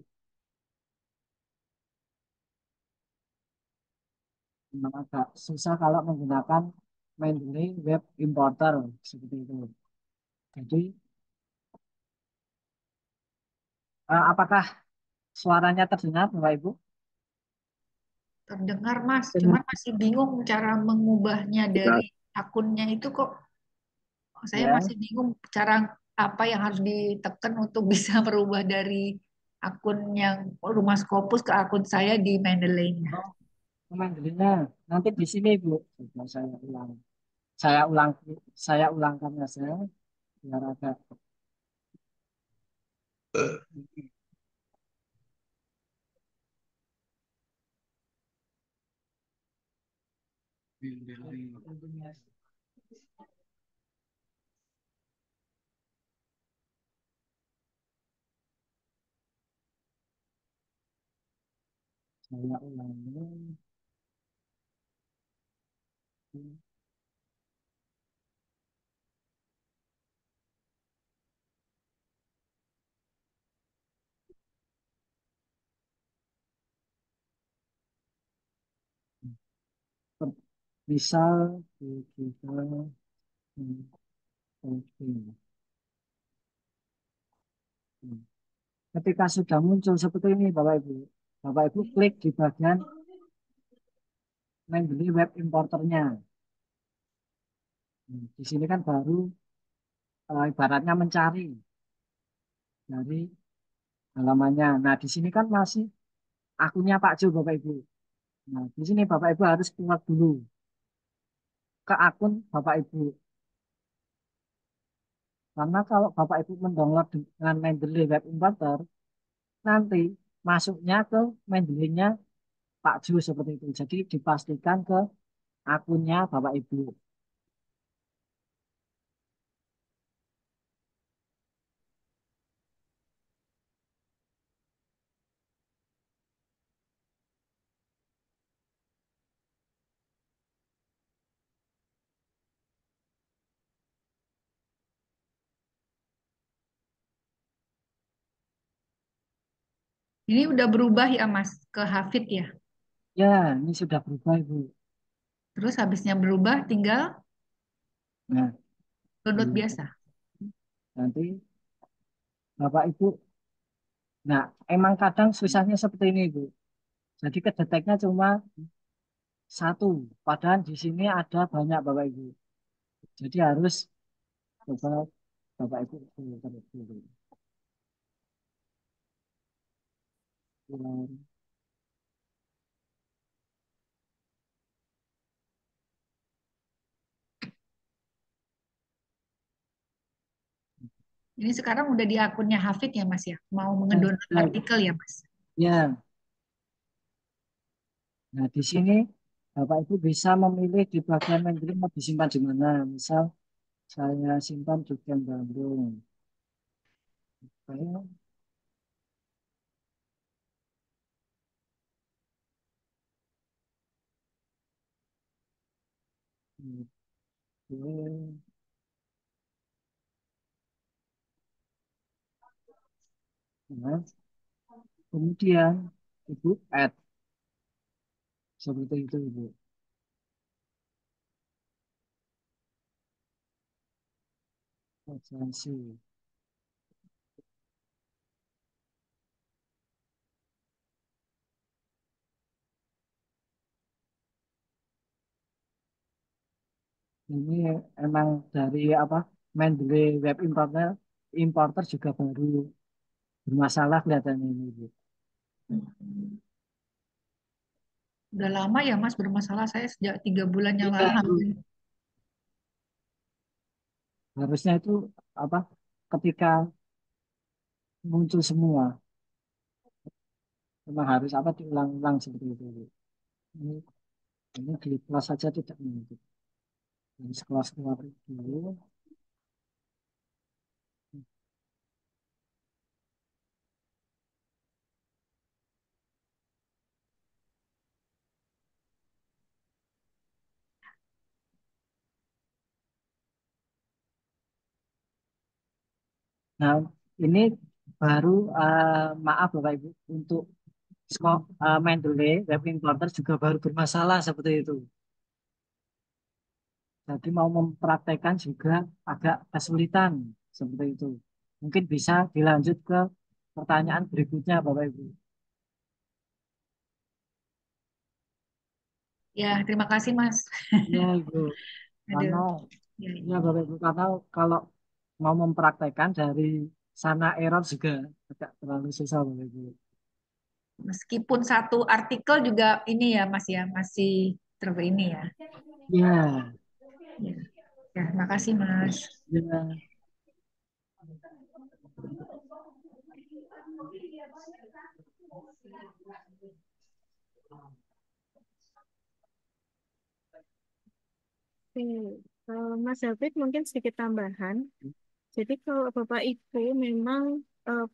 Memang agak susah kalau menggunakan Mendeley Web Importer seperti itu. Jadi, apakah suaranya terdengar Bapak Ibu? Terdengar Mas, cuman masih bingung cara mengubahnya dari akunnya itu kok. Saya Ya, masih bingung cara apa yang harus ditekan untuk bisa berubah dari akun yang Rumah Scopus ke akun saya di Mendeley-nya. oh, Mendeley-nya nanti di sini Bu. Coba saya ulang. Saya ulang, saya ulangkan ya saya biar agak. Saya ulangi. Misal kita oke. Ketika sudah muncul seperti ini Bapak Ibu, Bapak Ibu klik di bagian Mendeley Web Importernya. Di sini kan baru ibaratnya mencari dari halamannya. Nah, di sini kan masih akunnya Pak Jo Bapak Ibu. Nah, di sini Bapak Ibu harus keluar dulu ke akun Bapak Ibu. Karena kalau Bapak Ibu mendownload dengan Mendeley Web Importer, nanti masuknya ke Mendeley-nya Pak Jo seperti itu. Jadi dipastikan ke akunnya Bapak Ibu. Ini udah berubah ya Mas ke Hafid ya. Ya, ini sudah berubah Ibu. Terus habisnya berubah tinggal Nah, Download ini biasa. nanti Bapak Ibu, nah emang kadang susahnya seperti ini Bu. Jadi kedeteknya cuma satu, padahal di sini ada banyak Bapak Ibu. Jadi harus coba Bapak Ibu filter dulu. Ini sekarang udah di akunnya Hafid ya Mas ya? Mau Nah, mengedownload nah, artikel ya Mas? ya, nah di sini Bapak Ibu bisa memilih di bagian manajemen mau disimpan di mana. Misal saya simpan di Ken Bandung. Saya oke. Nah, kemudian Ibu add seperti itu Ibu. Referensi. Ini emang dari apa? Mendeley web importer juga baru bermasalah kelihatannya ini Ibu. Udah lama ya Mas bermasalah, saya sejak 3 bulan yang Iya, lalu Bu. hampir. Harusnya itu apa? Ketika muncul semua, memang harus apa diulang-ulang seperti itu Bu. Ini, ini di kelas saja tidak mungkin. Harus kelas keluar dulu. Nah, ini baru maaf Bapak Ibu untuk Mendeley web importer juga baru bermasalah seperti itu. Jadi mau mempraktekkan juga agak kesulitan seperti itu. Mungkin bisa dilanjut ke pertanyaan berikutnya Bapak Ibu. Ya, terima kasih Mas. Ya Ibu, karena Aduh. Ya, ya Bapak Ibu karena kalau mau mempraktekkan dari sana error juga agak terlalu susah Bapak Ibu. meskipun satu artikel juga ini ya Mas ya, masih ini ya. Ya, Ya, ya, makasih Mas. ya. Oke, Mas David mungkin sedikit tambahan. Jadi kalau Bapak Ibu memang eh,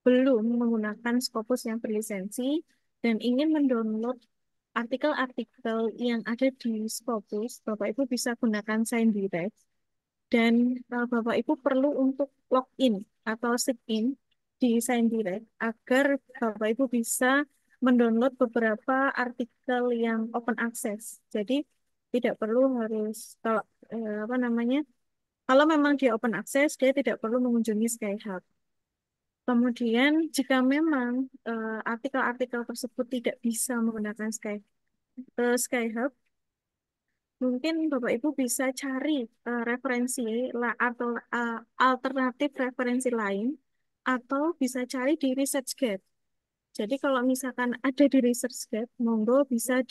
belum menggunakan Scopus yang berlisensi dan ingin mendownload artikel-artikel yang ada di Scopus, Bapak Ibu bisa gunakan Sign Direct. Dan Bapak Ibu perlu untuk login atau sign in di Sign Direct agar Bapak Ibu bisa mendownload beberapa artikel yang open access. Jadi tidak perlu harus kalau apa namanya, kalau memang dia open access, dia tidak perlu mengunjungi Skyhub. Kemudian jika memang artikel-artikel tersebut tidak bisa menggunakan Skyhub, mungkin Bapak Ibu bisa cari referensi atau alternatif referensi lain, atau bisa cari di ResearchGate. Jadi kalau misalkan ada di ResearchGate, monggo bisa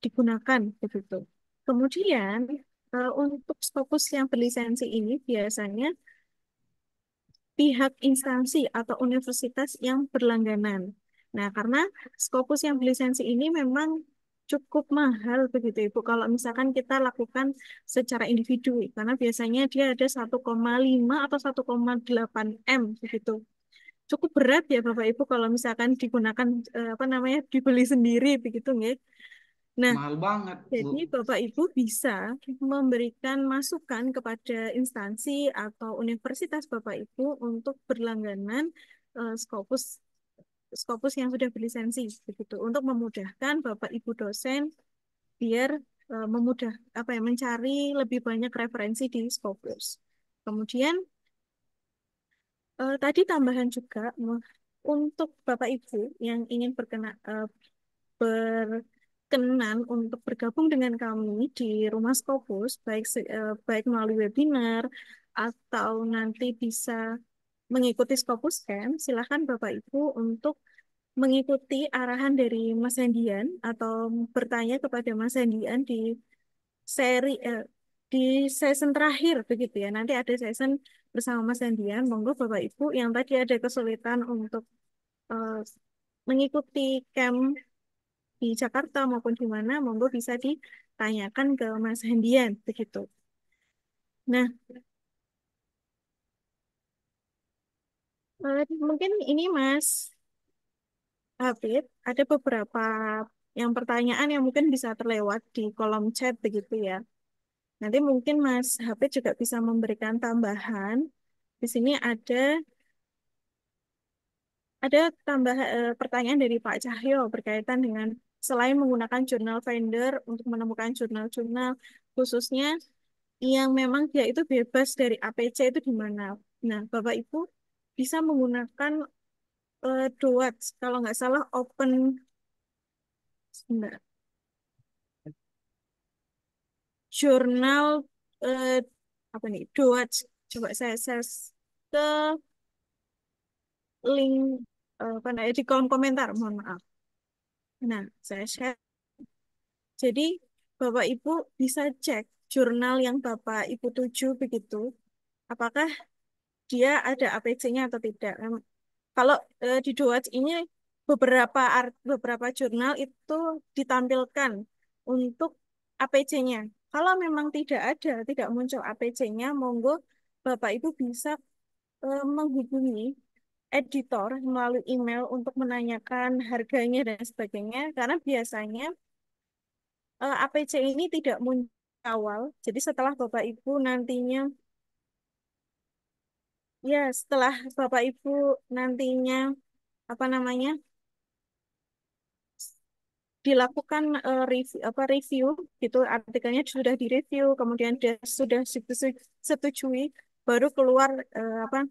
digunakan begitu. Kemudian untuk Scopus yang berlisensi ini biasanya pihak instansi atau universitas yang berlangganan. Nah, karena Scopus yang berlisensi ini memang cukup mahal begitu Ibu. Kalau misalkan kita lakukan secara individu, karena biasanya dia ada 1,5 atau 1,8 M begitu. Cukup berat ya Bapak Ibu kalau misalkan digunakan apa namanya dibeli sendiri begitu nggih. Nah, Mahal banget, Bu. jadi Bapak Ibu bisa memberikan masukan kepada instansi atau universitas Bapak Ibu untuk berlangganan Scopus Scopus yang sudah berlisensi begitu untuk memudahkan Bapak Ibu dosen biar memudah apa ya mencari lebih banyak referensi di Scopus. Kemudian tadi tambahan juga untuk Bapak Ibu yang ingin berkenan untuk bergabung dengan kami di Rumah Scopus, baik melalui webinar atau nanti bisa mengikuti Scopus Camp, silakan Bapak Ibu untuk mengikuti arahan dari Mas Hendian atau bertanya kepada Mas Hendian seri eh, di season terakhir begitu ya. Nanti ada season bersama Mas Hendian. Monggo Bapak Ibu yang tadi ada kesulitan untuk eh, mengikuti camp di Jakarta maupun di mana, monggo bisa ditanyakan ke Mas Hendian begitu. Nah, mungkin ini Mas Hafid, ada beberapa yang pertanyaan yang mungkin bisa terlewat di kolom chat begitu ya. Nanti mungkin Mas Hafid juga bisa memberikan tambahan. Di sini ada pertanyaan dari Pak Cahyo berkaitan dengan selain menggunakan jurnal vendor untuk menemukan jurnal-jurnal khususnya yang memang dia itu bebas dari APC itu di mana. Nah, Bapak Ibu bisa menggunakan DOATS kalau nggak salah sebentar, jurnal eh, apa nih DOATS. Coba saya share ke link apa namanya di kolom komentar, mohon maaf. Nah, saya share. Jadi Bapak Ibu bisa cek jurnal yang Bapak Ibu tuju begitu, apakah dia ada APC-nya atau tidak. Kalau di DOATS ini beberapa jurnal itu ditampilkan untuk APC-nya. Kalau memang tidak muncul APC-nya, monggo Bapak Ibu bisa menghubungi editor melalui email untuk menanyakan harganya dan sebagainya. Karena biasanya APC ini tidak muncul awal. Jadi setelah Bapak Ibu nantinya apa namanya dilakukan review gitu, artikelnya sudah direview, kemudian dia sudah setujui, baru keluar apa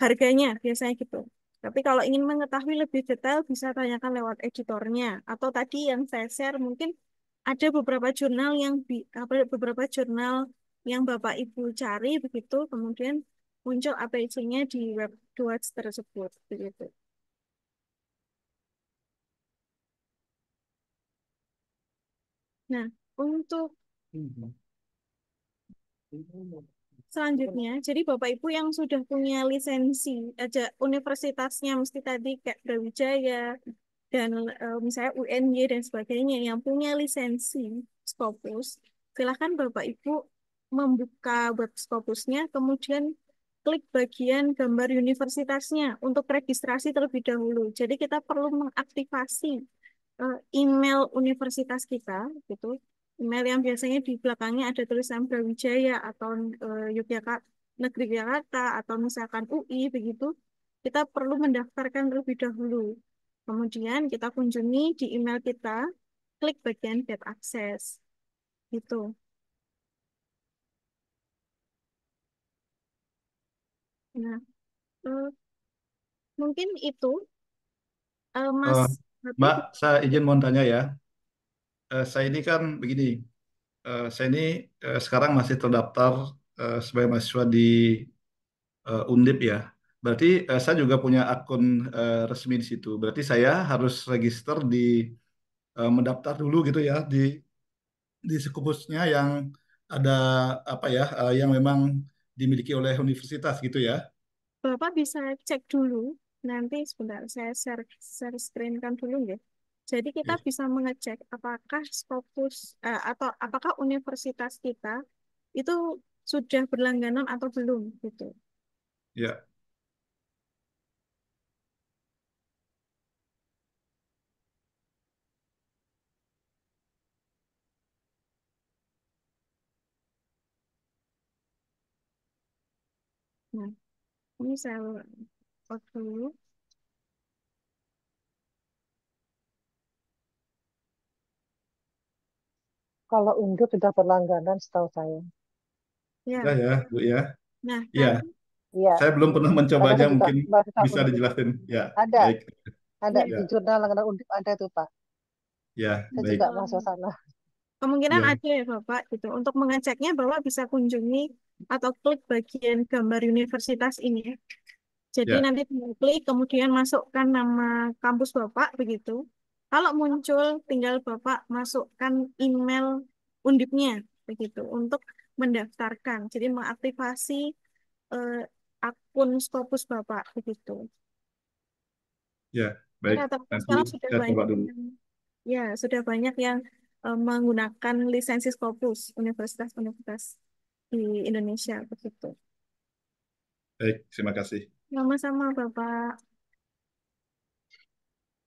harganya biasanya gitu. Tapi kalau ingin mengetahui lebih detail bisa tanyakan lewat editornya atau tadi yang saya share mungkin ada beberapa jurnal yang Bapak Ibu cari begitu, kemudian muncul APC-nya di web DOATS tersebut begitu. Nah, untuk selanjutnya, jadi Bapak Ibu yang sudah punya lisensi, aja universitasnya mesti tadi kayak Brawijaya dan misalnya UNY dan sebagainya yang punya lisensi Scopus, silakan Bapak Ibu membuka web Scopusnya, kemudian klik bagian gambar universitasnya untuk registrasi terlebih dahulu. Jadi kita perlu mengaktifasi email universitas kita, gitu. Email yang biasanya di belakangnya ada tulisan Brawijaya atau Yogyakarta, Negeri Jakarta atau misalkan UI begitu, kita perlu mendaftarkan terlebih dahulu. Kemudian kita kunjungi di email kita, klik bagian Get Access, gitu. Nah, eh, mungkin itu, Mas Eh, Habib. Mbak, saya izin mau tanya ya. Saya ini kan begini, saya ini sekarang masih terdaftar sebagai mahasiswa di Undip ya. Berarti saya juga punya akun resmi di situ. Berarti saya harus register mendaftar dulu gitu ya di Sekupusnya yang ada apa ya, yang memang dimiliki oleh universitas gitu ya. Bapak bisa cek dulu, nanti sebentar saya share screen kan dulu ya. Jadi kita Ya. bisa mengecek apakah Scopus atau apakah universitas kita itu sudah berlangganan atau belum gitu. Ya. Nah, ini saya upload dulu. Kalau Undip sudah berlangganan setahu saya. Ya. Sudah ya, Bu ya. Nah, Iya, nanti Iya, saya belum pernah kadang mencobanya, juga mungkin baca bisa Undip. dijelasin. Ya, Ada, baik. ya, Ya, di jurnal langganan Undip ada tuh Pak. ya, Saya baik. juga masuk sana. kemungkinan Ya, ada ya Bapak gitu. Untuk mengeceknya Bapak bisa kunjungi atau klik bagian gambar universitas ini ya. Jadi ya, nanti tinggal klik, kemudian masukkan nama kampus Bapak begitu. Kalau muncul, tinggal Bapak masukkan email undipnya begitu untuk mendaftarkan. Jadi mengaktifasi eh, akun Scopus Bapak begitu. ya, Ini baik. rata-rata Nanti sekarang sudah saya coba banyak dulu. yang sudah banyak yang menggunakan lisensi Scopus universitas-universitas di Indonesia begitu. Baik, terima kasih. Sama-sama Bapak.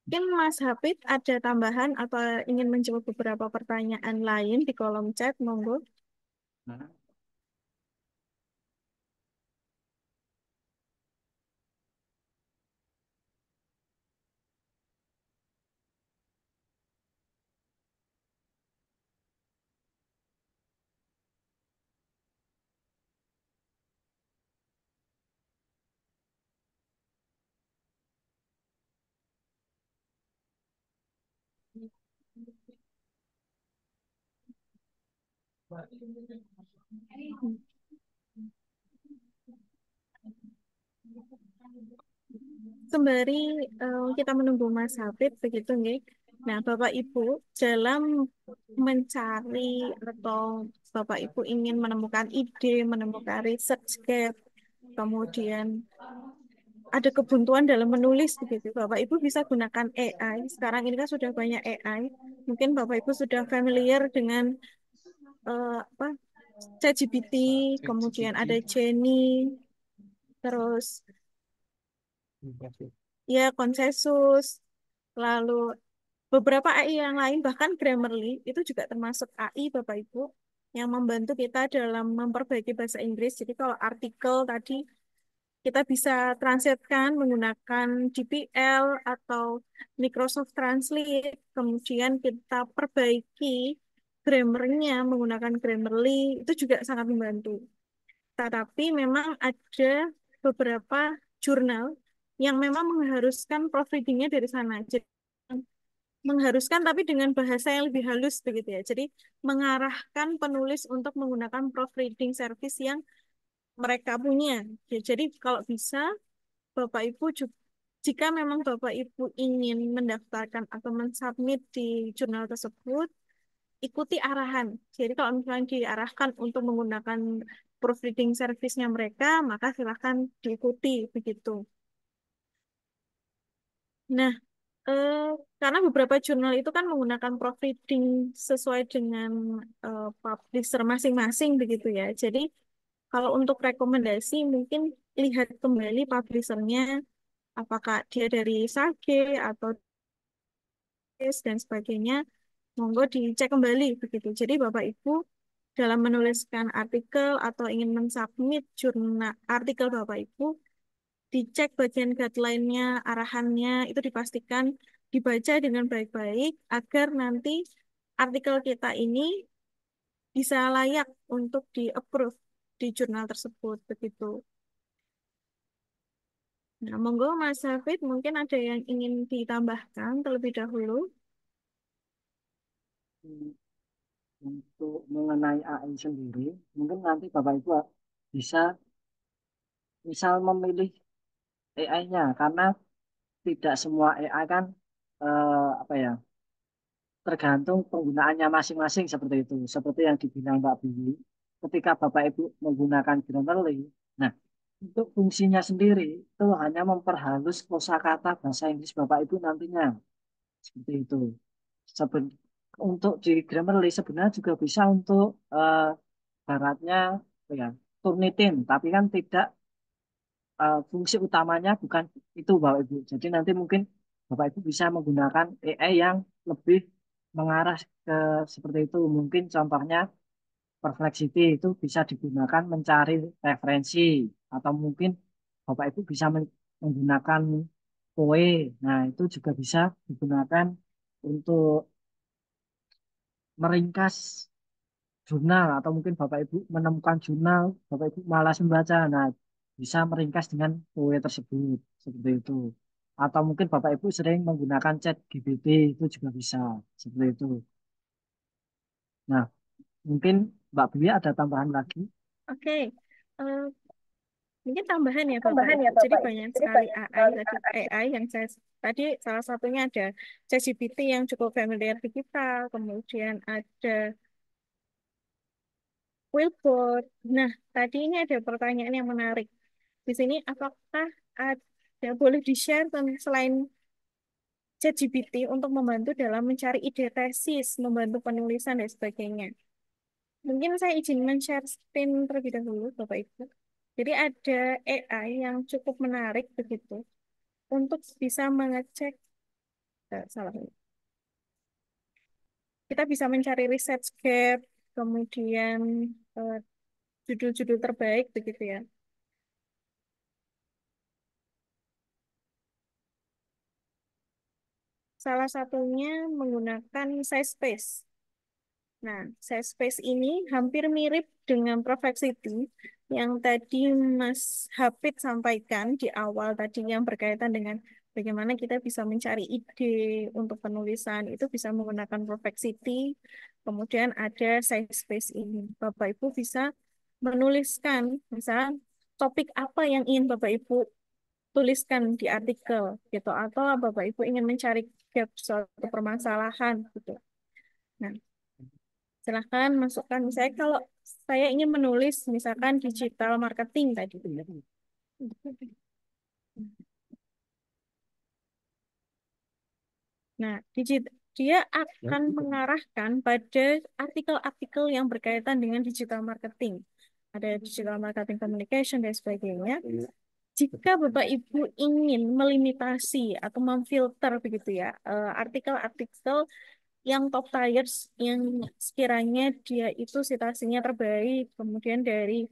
Mungkin Mas Hafid ada tambahan atau ingin menjawab beberapa pertanyaan lain di kolom chat, monggo. Sembari kita menunggu Mas Hafid begitu nggih. Nah, Bapak Ibu dalam mencari atau Bapak Ibu ingin menemukan ide, menemukan research gap, kemudian ada kebuntuan dalam menulis begitu. Bapak Ibu bisa gunakan AI. Sekarang ini kan sudah banyak AI. Mungkin Bapak Ibu sudah familiar dengan apa ChatGPT, kemudian ada Jenny, terus ya Konsensus, lalu beberapa AI yang lain, bahkan Grammarly, itu juga termasuk AI, Bapak Ibu, yang membantu kita dalam memperbaiki bahasa Inggris. Jadi kalau artikel tadi, kita bisa translatekan menggunakan DeepL atau Microsoft Translate, kemudian kita perbaiki grammarnya menggunakan Grammarly, itu juga sangat membantu. Tetapi memang ada beberapa jurnal yang memang mengharuskan proofreadingnya dari sana. Jadi mengharuskan tapi dengan bahasa yang lebih halus begitu ya. Jadi mengarahkan penulis untuk menggunakan proofreading service yang mereka punya. Ya, jadi kalau bisa Bapak Ibu jika memang Bapak Ibu ingin mendaftarkan atau mensubmit di jurnal tersebut, ikuti arahan. Jadi kalau misalnya diarahkan untuk menggunakan proofreading service-nya mereka, maka silakan diikuti begitu. Nah, eh, karena beberapa jurnal itu kan menggunakan proofreading sesuai dengan publisher masing-masing begitu ya. Jadi kalau untuk rekomendasi mungkin lihat kembali publishernya, apakah dia dari Sage atau TIS dan sebagainya, monggo dicek kembali begitu. Jadi Bapak Ibu dalam menuliskan artikel atau ingin mensubmit jurnal artikel Bapak Ibu, dicek bagian guideline-nya, arahannya, itu dipastikan dibaca dengan baik-baik agar nanti artikel kita ini bisa layak untuk di-approve di jurnal tersebut begitu. Nah, monggo Mas Hafid mungkin ada yang ingin ditambahkan terlebih dahulu. Untuk mengenai AI sendiri, mungkin nanti Bapak Ibu bisa misal memilih AI-nya karena tidak semua AI kan apa ya tergantung penggunaannya masing-masing seperti itu. Seperti yang dibilang Mbak Bibi, ketika Bapak Ibu menggunakan Grammarly, nah untuk fungsinya sendiri itu hanya memperhalus kosakata bahasa Inggris Bapak Ibu nantinya seperti itu. Seben untuk di Grammarly sebenarnya juga bisa untuk baratnya apa ya Turnitin, tapi kan tidak fungsi utamanya bukan itu Bapak Ibu. Jadi nanti mungkin Bapak Ibu bisa menggunakan AI yang lebih mengarah ke seperti itu. Mungkin contohnya Perplexity itu bisa digunakan mencari referensi atau mungkin Bapak Ibu bisa menggunakan Poe. Nah, itu juga bisa digunakan untuk meringkas jurnal atau mungkin Bapak Ibu menemukan jurnal, Bapak Ibu malas membaca. Nah, bisa meringkas dengan OE tersebut seperti itu. Atau mungkin Bapak Ibu sering menggunakan chat GPT itu juga bisa seperti itu. Nah, mungkin Mbak Bia ada tambahan lagi. Oke, eh, mungkin tambahan ya Bapak Ibu. Jadi banyak sekali AI tadi AI yang saya tadi salah satunya ada ChatGPT yang cukup familiar di kita, kemudian ada Wilbur. Nah, tadi ini ada pertanyaan yang menarik. Di sini apakah ada boleh di-share selain ChatGPT untuk membantu dalam mencari ide tesis, membantu penulisan dan sebagainya. Mungkin saya izin men-share screen terlebih dahulu, Bapak Ibu. Jadi ada AI yang cukup menarik begitu untuk bisa mengecek salah. Kita bisa mencari research gap, kemudian eh, judul-judul terbaik begitu ya. Salah satunya menggunakan SciSpace. Nah, SciSpace ini hampir mirip dengan Perplexity yang tadi Mas Hafid sampaikan di awal tadi yang berkaitan dengan bagaimana kita bisa mencari ide untuk penulisan itu bisa menggunakan Perplexity. Kemudian ada SciSpace ini. Bapak Ibu bisa menuliskan misalnya topik apa yang ingin Bapak Ibu tuliskan di artikel gitu atau Bapak Ibu ingin mencari gap suatu permasalahan gitu. Nah, silahkan masukkan. Misalnya kalau saya ingin menulis misalkan digital marketing tadi. Nah, dia akan mengarahkan pada artikel-artikel yang berkaitan dengan digital marketing. Ada digital marketing communication dan sebagainya. Jika Bapak Ibu ingin melimitasi atau memfilter begitu ya, artikel-artikel yang top tiers yang sekiranya dia itu citasinya terbaik, kemudian dari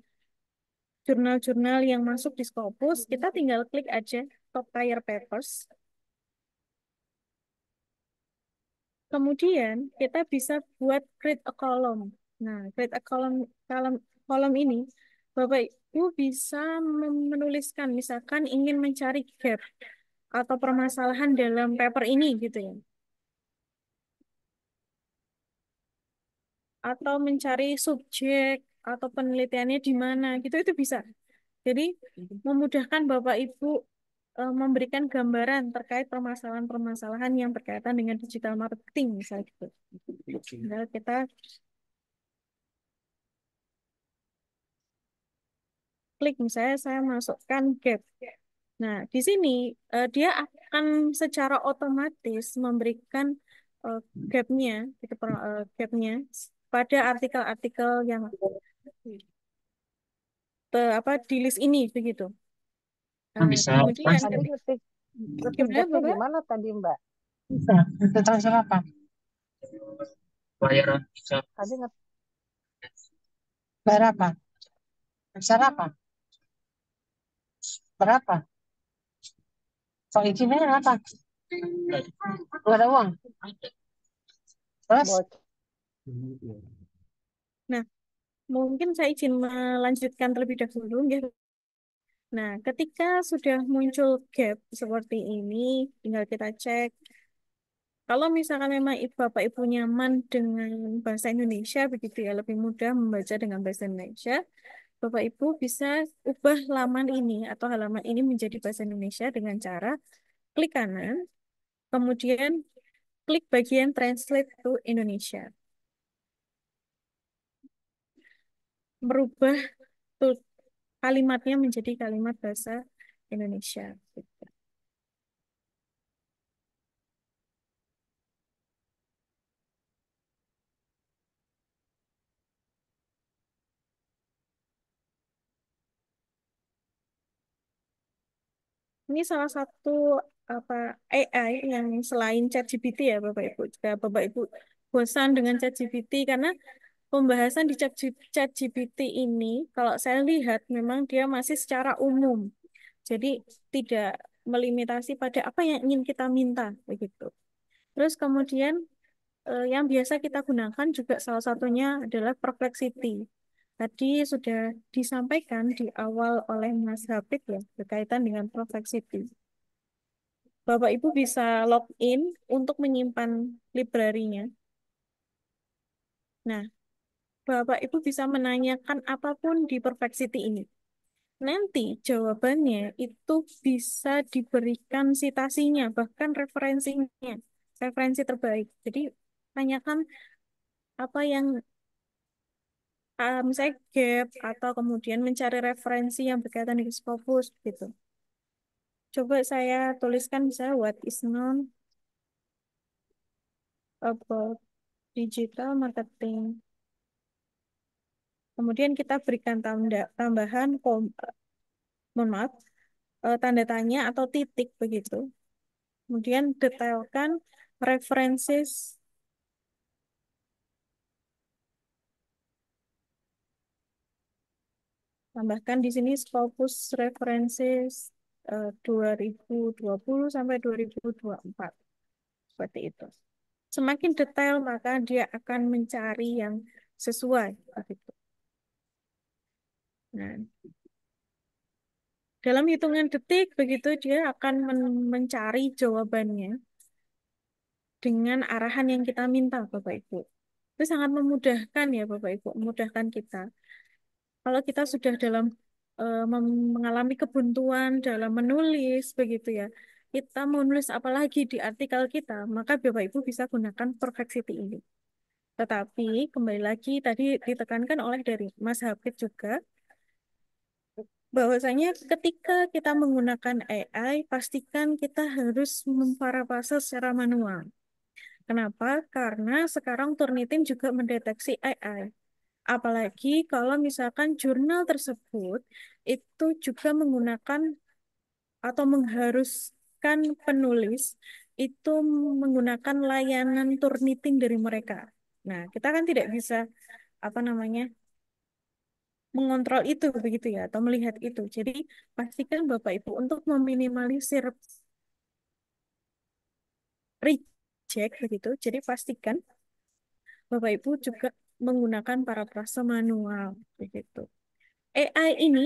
jurnal-jurnal yang masuk di Scopus, kita tinggal klik aja top tier papers. Kemudian kita bisa buat create a column. Nah, create a column ini Bapak Ibu bisa menuliskan misalkan ingin mencari gap atau permasalahan dalam paper ini gitu ya. Atau mencari subjek atau penelitiannya di mana gitu itu bisa. Jadi memudahkan Bapak Ibu memberikan gambaran terkait permasalahan-permasalahan yang berkaitan dengan digital marketing misalnya gitu. Tinggal kita klik misalnya saya masukkan gap. Nah, di sini dia akan secara otomatis memberikan uh, gapnya, gitu, gapnya pada artikel-artikel yang di list ini begitu. Bisa. Kemudian Tadi ngetik gimana gapnya Bapak? gimana tadi Mbak? Bisa. Itu transfer apa? Bayaran bisa. Tadi Bayar apa? Besar apa? Berapa? Soal izinnya apa? Gak ada uang. Terus? Nah, mungkin saya izin melanjutkan terlebih dahulu. Ya. Nah, ketika sudah muncul gap seperti ini, tinggal kita cek. Kalau misalkan memang Bapak Ibu nyaman dengan bahasa Indonesia, begitu ya, lebih mudah membaca dengan bahasa Indonesia, Bapak Ibu bisa ubah laman ini atau halaman ini menjadi bahasa Indonesia dengan cara klik kanan, kemudian klik bagian Translate to Indonesia. Merubah tuh kalimatnya menjadi kalimat bahasa Indonesia. Ini salah satu AI yang selain ChatGPT ya Bapak Ibu. Jika Bapak Ibu bosan dengan ChatGPT karena pembahasan di ChatGPT ini kalau saya lihat memang dia masih secara umum. Jadi tidak melimitasi pada apa yang ingin kita minta begitu. Terus kemudian yang biasa kita gunakan juga salah satunya adalah Perplexity. Tadi sudah disampaikan di awal oleh Mas Hafid ya, berkaitan dengan Perplexity. Bapak Ibu bisa login untuk menyimpan library-nya. Nah, Bapak Ibu bisa menanyakan apapun di Perplexity ini. Nanti jawabannya itu bisa diberikan citasinya, bahkan referensinya, referensi terbaik. Jadi tanyakan apa yang misalnya gap atau kemudian mencari referensi yang berkaitan dengan Scopus gitu. Coba saya tuliskan misalnya what is known about digital marketing. Kemudian kita berikan tambahan mohon maaf, tanda tanya atau titik begitu. Kemudian detailkan references, tambahkan di sini Scopus references 2020 sampai 2024. Seperti itu. Semakin detail maka dia akan mencari yang sesuai begitu. Nah, dalam hitungan detik begitu dia akan mencari jawabannya dengan arahan yang kita minta, Bapak Ibu. Itu sangat memudahkan ya, Bapak Ibu, memudahkan kita. Kalau kita sudah dalam mengalami kebuntuan dalam menulis begitu ya, kita menulis apalagi di artikel kita, maka Bapak Ibu bisa gunakan Perplexity ini. Tetapi kembali lagi tadi ditekankan oleh dari Mas Hafid juga, bahwasanya ketika kita menggunakan AI, pastikan kita harus memparafase secara manual. Kenapa? Karena sekarang Turnitin juga mendeteksi AI. Apalagi kalau misalkan jurnal tersebut itu juga menggunakan atau mengharuskan penulis itu menggunakan layanan Turnitin dari mereka. Nah, kita kan tidak bisa apa namanya mengontrol itu begitu ya atau melihat itu. Jadi pastikan Bapak Ibu untuk meminimalisir reject begitu. Jadi pastikan Bapak Ibu juga menggunakan parafrase manual begitu. AI ini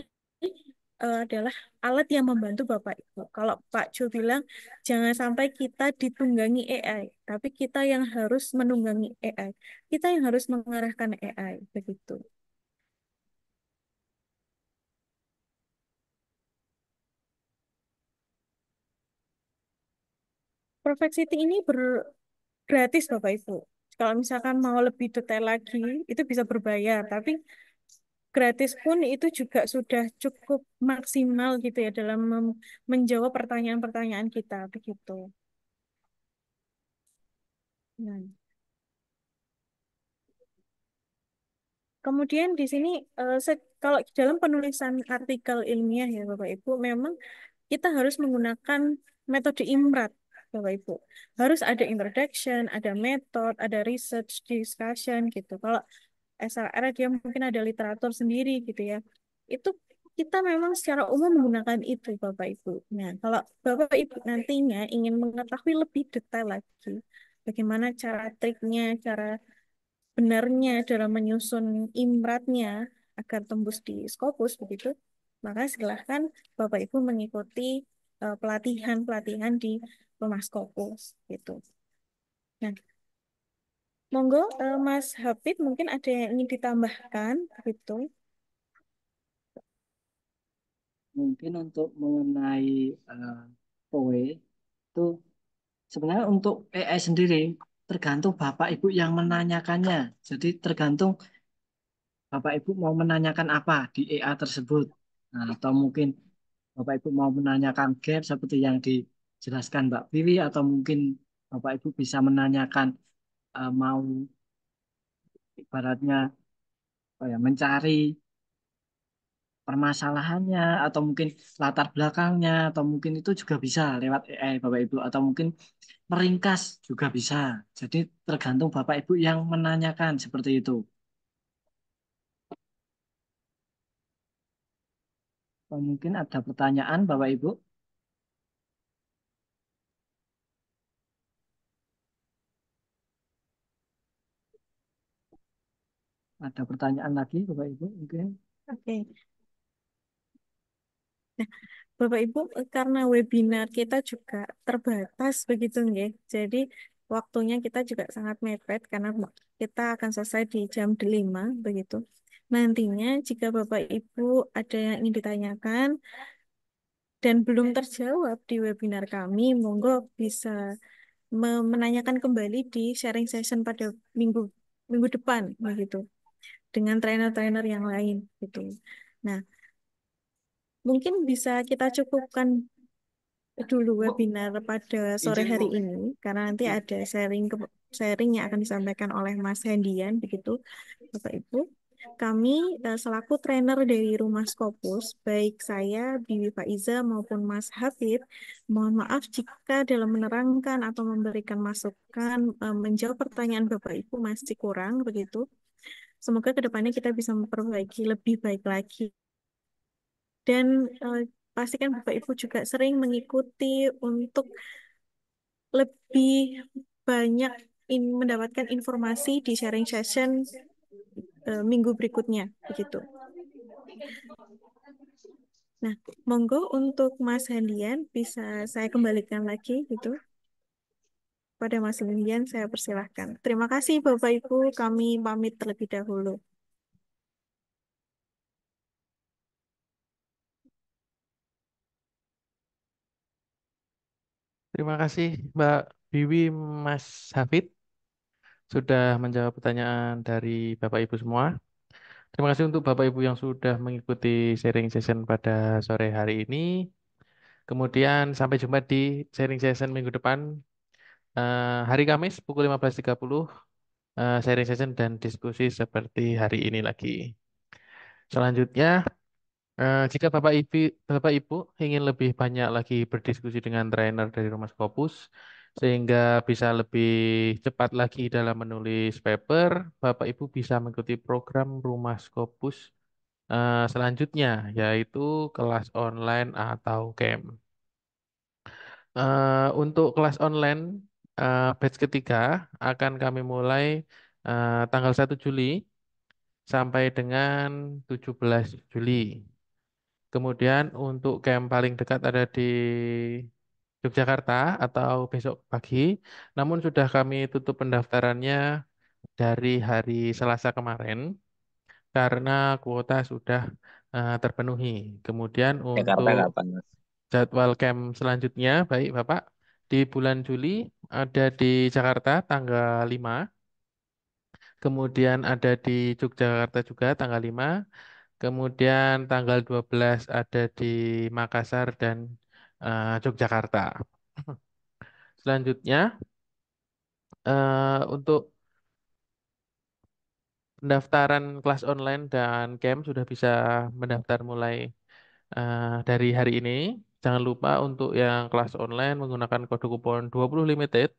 adalah alat yang membantu Bapak Ibu. Kalau Pak Jo bilang jangan sampai kita ditunggangi AI, tapi kita yang harus menunggangi AI. Kita yang harus mengarahkan AI begitu. Perfect ini gratis Bapak Ibu. Kalau misalkan mau lebih detail lagi, itu bisa berbayar. Tapi gratis pun itu juga sudah cukup maksimal gitu ya dalam menjawab pertanyaan-pertanyaan kita begitu. Nah, kemudian di sini kalau dalam penulisan artikel ilmiah ya Bapak Ibu, memang kita harus menggunakan metode IMRAT Bapak Ibu. Harus ada introduction, ada method, ada research, discussion gitu. Kalau SLR dia mungkin ada literatur sendiri gitu ya. Itu kita memang secara umum menggunakan itu Bapak Ibu. Nah, kalau Bapak Ibu nantinya ingin mengetahui lebih detail lagi bagaimana cara triknya, cara benarnya dalam menyusun imratnya agar tembus di Scopus begitu, maka silahkan Bapak Ibu mengikuti pelatihan-pelatihan di rumah Scopus gitu. Nah, monggo Mas Hafid mungkin ada yang ingin ditambahkan gitu. Mungkin untuk mengenai POE itu sebenarnya untuk AI sendiri tergantung Bapak Ibu yang menanyakannya. Jadi tergantung Bapak Ibu mau menanyakan apa di AI tersebut. Nah, atau mungkin Bapak Ibu mau menanyakan gap seperti yang dijelaskan Mbak Vivi, atau mungkin Bapak Ibu bisa menanyakan mau ibaratnya mencari permasalahannya, atau mungkin latar belakangnya, atau mungkin itu juga bisa lewat AI Bapak Ibu, atau mungkin meringkas juga bisa. Jadi tergantung Bapak Ibu yang menanyakan seperti itu. Atau mungkin ada pertanyaan Bapak Ibu? Ada pertanyaan lagi, Bapak Ibu? Oke. Oke. Nah, Bapak Ibu, karena webinar kita juga terbatas begitu nggih. Jadi waktunya kita juga sangat mepet karena kita akan selesai di jam 5 begitu. Nantinya jika Bapak Ibu ada yang ingin ditanyakan dan belum terjawab di webinar kami, monggo bisa menanyakan kembali di sharing session pada minggu minggu depan begitu dengan trainer-trainer yang lain gitu. Nah, mungkin bisa kita cukupkan dulu webinar pada sore Izin, hari Bu. ini karena nanti ada sharing yang akan disampaikan oleh Mas Hendian begitu Bapak Ibu. Kami selaku trainer dari Rumah Scopus, baik saya Bibi Faiza maupun Mas Hafid, mohon maaf jika dalam menerangkan atau memberikan masukan menjawab pertanyaan Bapak Ibu masih kurang begitu. Semoga kedepannya kita bisa memperbaiki lebih baik lagi. Dan pastikan Bapak Ibu juga sering mengikuti untuk lebih banyak mendapatkan informasi di sharing session minggu berikutnya begitu. Nah, monggo untuk Mas Hendian bisa saya kembalikan lagi gitu. Pada Mas Hendian saya persilahkan. Terima kasih Bapak Ibu, kami pamit terlebih dahulu. Terima kasih Mbak Biwi, Mas Hafid sudah menjawab pertanyaan dari Bapak Ibu semua. Terima kasih untuk Bapak Ibu yang sudah mengikuti sharing session pada sore hari ini. Kemudian sampai jumpa di sharing session minggu depan hari Kamis pukul 15.30 sharing session dan diskusi seperti hari ini lagi. Selanjutnya, jika Bapak Ibu ingin lebih banyak lagi berdiskusi dengan trainer dari Rumah Scopus, sehingga bisa lebih cepat lagi dalam menulis paper, Bapak Ibu bisa mengikuti program Rumah Scopus selanjutnya, yaitu kelas online atau camp. Untuk kelas online batch ketiga akan kami mulai tanggal 1 Juli sampai dengan 17 Juli. Kemudian untuk camp paling dekat ada di Yogyakarta atau besok pagi, namun sudah kami tutup pendaftarannya dari hari Selasa kemarin karena kuota sudah terpenuhi. Kemudian Jakarta untuk kapan, Mas? jadwal camp selanjutnya, baik Bapak, di bulan Juli ada di Jakarta tanggal 5, kemudian ada di Yogyakarta juga tanggal 5, kemudian tanggal 12 ada di Makassar dan Yogyakarta. Selanjutnya, untuk pendaftaran kelas online dan camp sudah bisa mendaftar mulai dari hari ini. Jangan lupa untuk yang kelas online menggunakan kode kupon 20 limited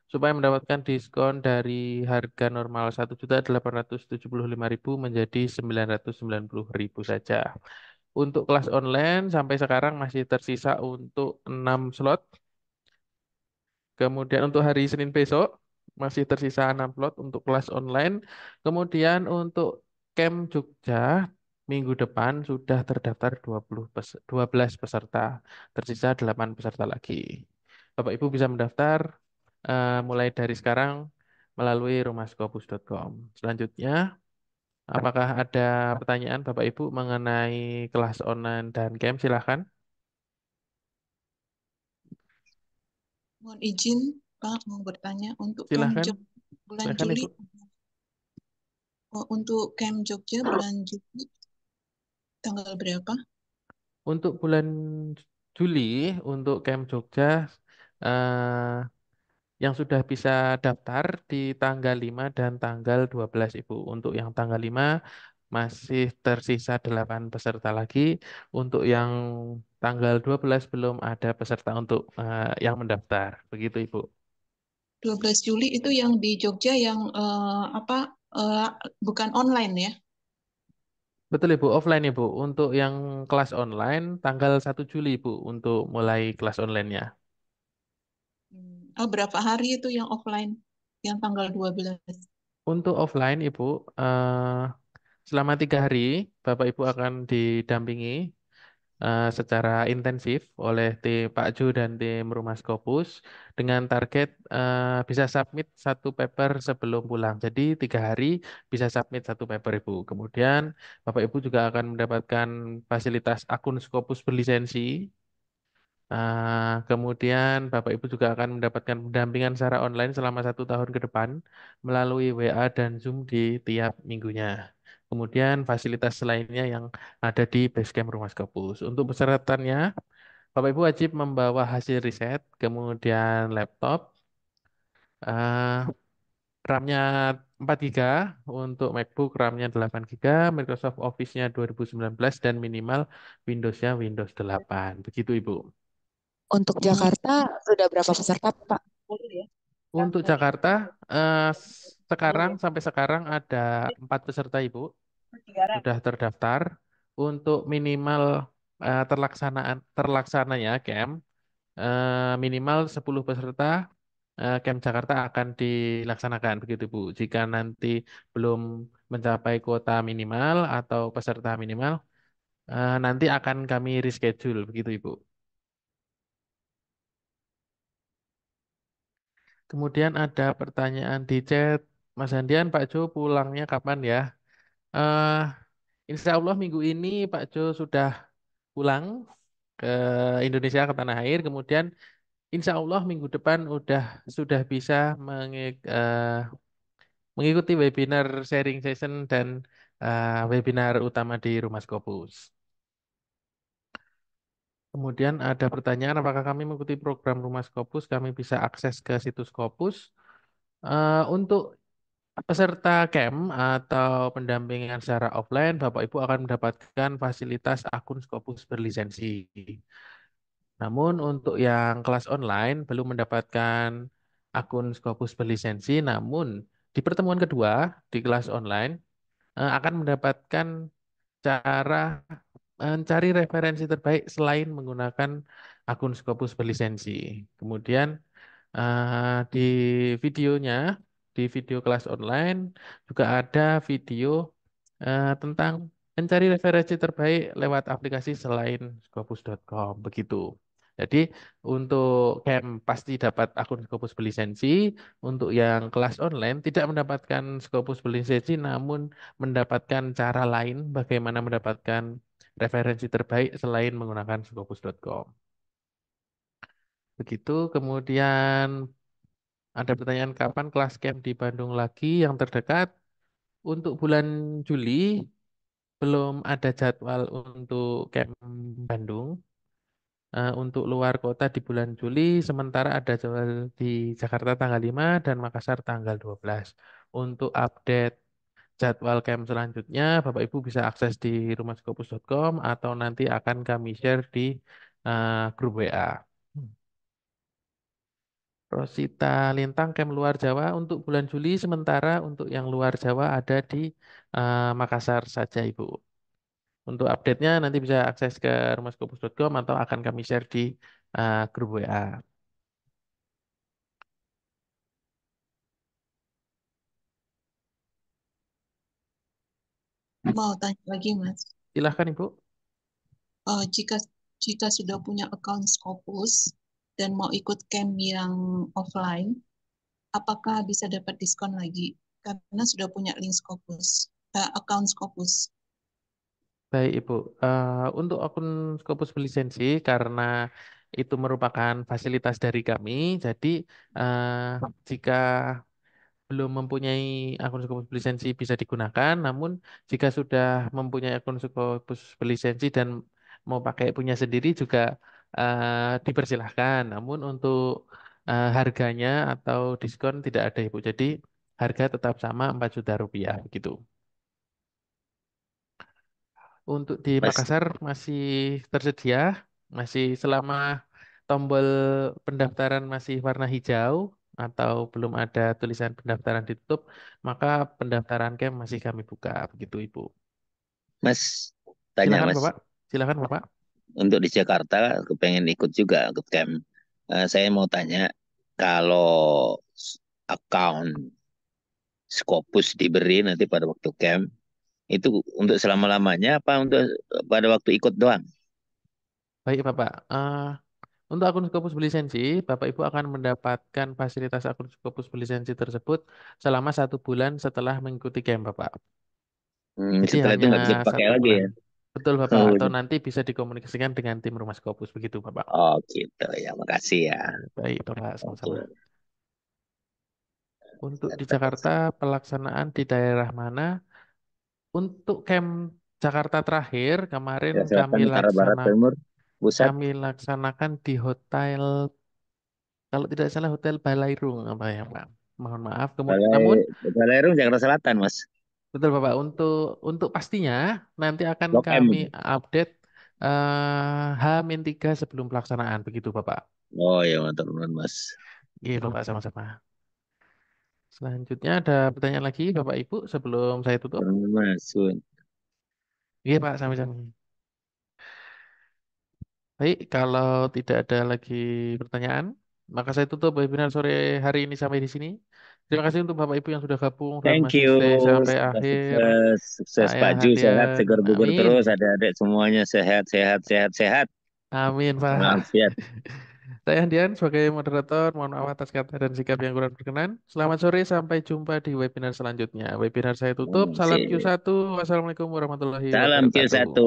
supaya mendapatkan diskon dari harga normal 1.875.000 menjadi 990.000 saja. Untuk kelas online sampai sekarang masih tersisa untuk 6 slot. Kemudian untuk hari Senin besok masih tersisa 6 slot untuk kelas online. Kemudian untuk Camp Jogja minggu depan sudah terdaftar 12 peserta. Tersisa 8 peserta lagi. Bapak Ibu bisa mendaftar mulai dari sekarang melalui rumahskopus.com. Selanjutnya, apakah ada pertanyaan Bapak Ibu mengenai kelas online dan camp? Silahkan. Mohon izin, Pak, mau bertanya untuk Camp Silahkan. Jogja bulan Silahkan, Juli. Ibu. Untuk Camp Jogja bulan Juli tanggal berapa? Untuk bulan Juli, untuk Camp Jogja, eh, yang sudah bisa daftar di tanggal 5 dan tanggal 12, Ibu. Untuk yang tanggal 5 masih tersisa 8 peserta lagi. Untuk yang tanggal 12 belum ada peserta untuk yang mendaftar. Begitu, Ibu. 12 Juli itu yang di Jogja yang bukan online ya? Betul Ibu, offline Ibu. Untuk yang kelas online tanggal 1 Juli Ibu untuk mulai kelas online-nya. Oh, berapa hari itu yang offline? Yang tanggal 12? Untuk offline, Ibu, selama 3 hari, Bapak Ibu akan didampingi secara intensif oleh tim Pak Ju dan tim Rumah Scopus dengan target bisa submit 1 paper sebelum pulang. Jadi 3 hari bisa submit 1 paper, Ibu. Kemudian Bapak Ibu juga akan mendapatkan fasilitas akun Scopus berlisensi. Kemudian Bapak Ibu juga akan mendapatkan pendampingan secara online selama 1 tahun ke depan melalui WA dan Zoom di tiap minggunya. Kemudian fasilitas lainnya yang ada di Basecamp Rumah Scopus. Untuk persyaratannya, Bapak Ibu wajib membawa hasil riset, kemudian laptop, eh, RAM-nya 4 GB, untuk MacBook RAM-nya 8 GB, Microsoft Office-nya 2019, dan minimal Windows-nya Windows 8. Begitu, Ibu. Untuk Jakarta sudah berapa peserta, Pak? Untuk Jakarta, sampai sekarang ada 4 peserta, Ibu, sudah terdaftar. Untuk minimal terlaksananya camp, minimal 10 peserta camp Jakarta akan dilaksanakan, begitu, Bu. Jika nanti belum mencapai kuota minimal atau peserta minimal, nanti akan kami reschedule, begitu, Ibu. Kemudian ada pertanyaan di chat, Mas Andian, Pak Jo pulangnya kapan ya? Eh, Insya Allah minggu ini Pak Jo sudah pulang ke Indonesia, ke tanah air. Kemudian Insya Allah minggu depan sudah bisa mengikuti webinar sharing session dan webinar utama di Rumah Scopus. Kemudian ada pertanyaan, apakah kami mengikuti program Rumah Scopus? Kami bisa akses ke situs Scopus. Untuk peserta camp atau pendampingan secara offline, Bapak Ibu akan mendapatkan fasilitas akun Scopus berlisensi. Namun untuk yang kelas online belum mendapatkan akun Scopus berlisensi, namun di pertemuan kedua di kelas online akan mendapatkan cara mencari referensi terbaik selain menggunakan akun Scopus berlisensi. Kemudian di videonya, di video kelas online juga ada video tentang mencari referensi terbaik lewat aplikasi selain Scopus.com, begitu. Jadi untuk camp pasti dapat akun Scopus berlisensi. Untuk yang kelas online tidak mendapatkan Scopus berlisensi, namun mendapatkan cara lain bagaimana mendapatkan referensi terbaik selain menggunakan Scopus.com. Begitu. Kemudian ada pertanyaan kapan kelas camp di Bandung lagi yang terdekat. Untuk bulan Juli belum ada jadwal untuk camp Bandung. Untuk luar kota di bulan Juli, sementara ada jadwal di Jakarta tanggal 5 dan Makassar tanggal 12. Untuk update jadwal camp selanjutnya, Bapak Ibu bisa akses di rumahskopus.com atau nanti akan kami share di grup WA. Rosita Lintang camp luar Jawa untuk bulan Juli, sementara untuk yang luar Jawa ada di Makassar saja, Ibu. Untuk update-nya nanti bisa akses ke rumahskopus.com atau akan kami share di grup WA. Mau tanya lagi, Mas. Silahkan, Ibu. Jika jika sudah punya account Scopus dan mau ikut camp yang offline, apakah bisa dapat diskon lagi? Karena sudah punya link Scopus, account Scopus. Baik, Ibu. Untuk akun Scopus berlisensi, karena itu merupakan fasilitas dari kami, jadi jika belum mempunyai akun Scopus berlisensi bisa digunakan, namun jika sudah mempunyai akun Scopus berlisensi dan mau pakai punya sendiri juga dipersilahkan. Namun untuk harganya atau diskon tidak ada, Ibu. Jadi harga tetap sama 4 juta rupiah begitu. Untuk di Mas, Makassar masih tersedia, masih selama tombol pendaftaran masih warna hijau atau belum ada tulisan pendaftaran ditutup, maka pendaftaran camp masih kami buka, begitu, Ibu. Mas, tanya Silakan, Mas, Bapak. Silakan, Bapak. untuk di Jakarta kepengen ikut juga ikut camp. Saya mau tanya kalau account Scopus diberi nanti pada waktu camp, itu untuk selama-lamanya apa untuk pada waktu ikut doang? Baik Bapak, untuk akun Scopus berlisensi, Bapak Ibu akan mendapatkan fasilitas akun Scopus berlisensi tersebut selama 1 bulan setelah mengikuti camp Bapak. Jadi Setelah itu hanya nggak bisa dipakai 1 bulan. lagi ya? Betul Bapak, Oh, atau nanti bisa dikomunikasikan dengan tim Rumah Scopus begitu Bapak. oh gitu ya, makasih ya. Baik Bapak, sama-sama. Oke. Untuk di Jakarta, pelaksanaan di daerah mana? Untuk camp Jakarta terakhir kemarin Ya, selatan, utara, barat, timur, pusat. kami laksanakan di hotel, kalau tidak salah Hotel Balairung apa ya Pak. Mohon maaf. Namun Balairung Jakarta Selatan, Mas. betul Bapak, untuk pastinya nanti akan Blok M. kami update H-3 sebelum pelaksanaan begitu Bapak. Oh ya, mantap Mas. Iya Bapak, sama-sama. Selanjutnya ada pertanyaan lagi Bapak Ibu sebelum saya tutup. Mas. Iya Pak, sama-sama. Baik, kalau tidak ada lagi pertanyaan, maka saya tutup webinar sore hari ini sampai di sini. Terima kasih untuk Bapak Ibu yang sudah gabung dan Thank masih you. stay sampai akhir. Sukses Saya Pak Ju, sehat, Handian. segar bugar Amin. terus. Adik-adik semuanya sehat, sehat, sehat, sehat. Amin Pak. Walafiat. Saya Handian sebagai moderator. Mohon maaf atas kata dan sikap yang kurang berkenan. Selamat sore, sampai jumpa di webinar selanjutnya. Webinar saya tutup. Salam Q1. Wassalamualaikum warahmatullahi Salam wabarakatuh.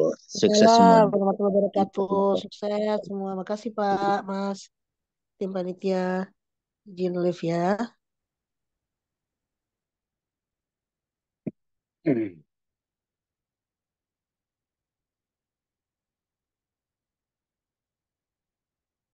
Q1. Sukses semua. Salam warahmatullahi wabarakatuh. Sukses semua. Makasih Pak, Mas, tim panitia. Izin live ya.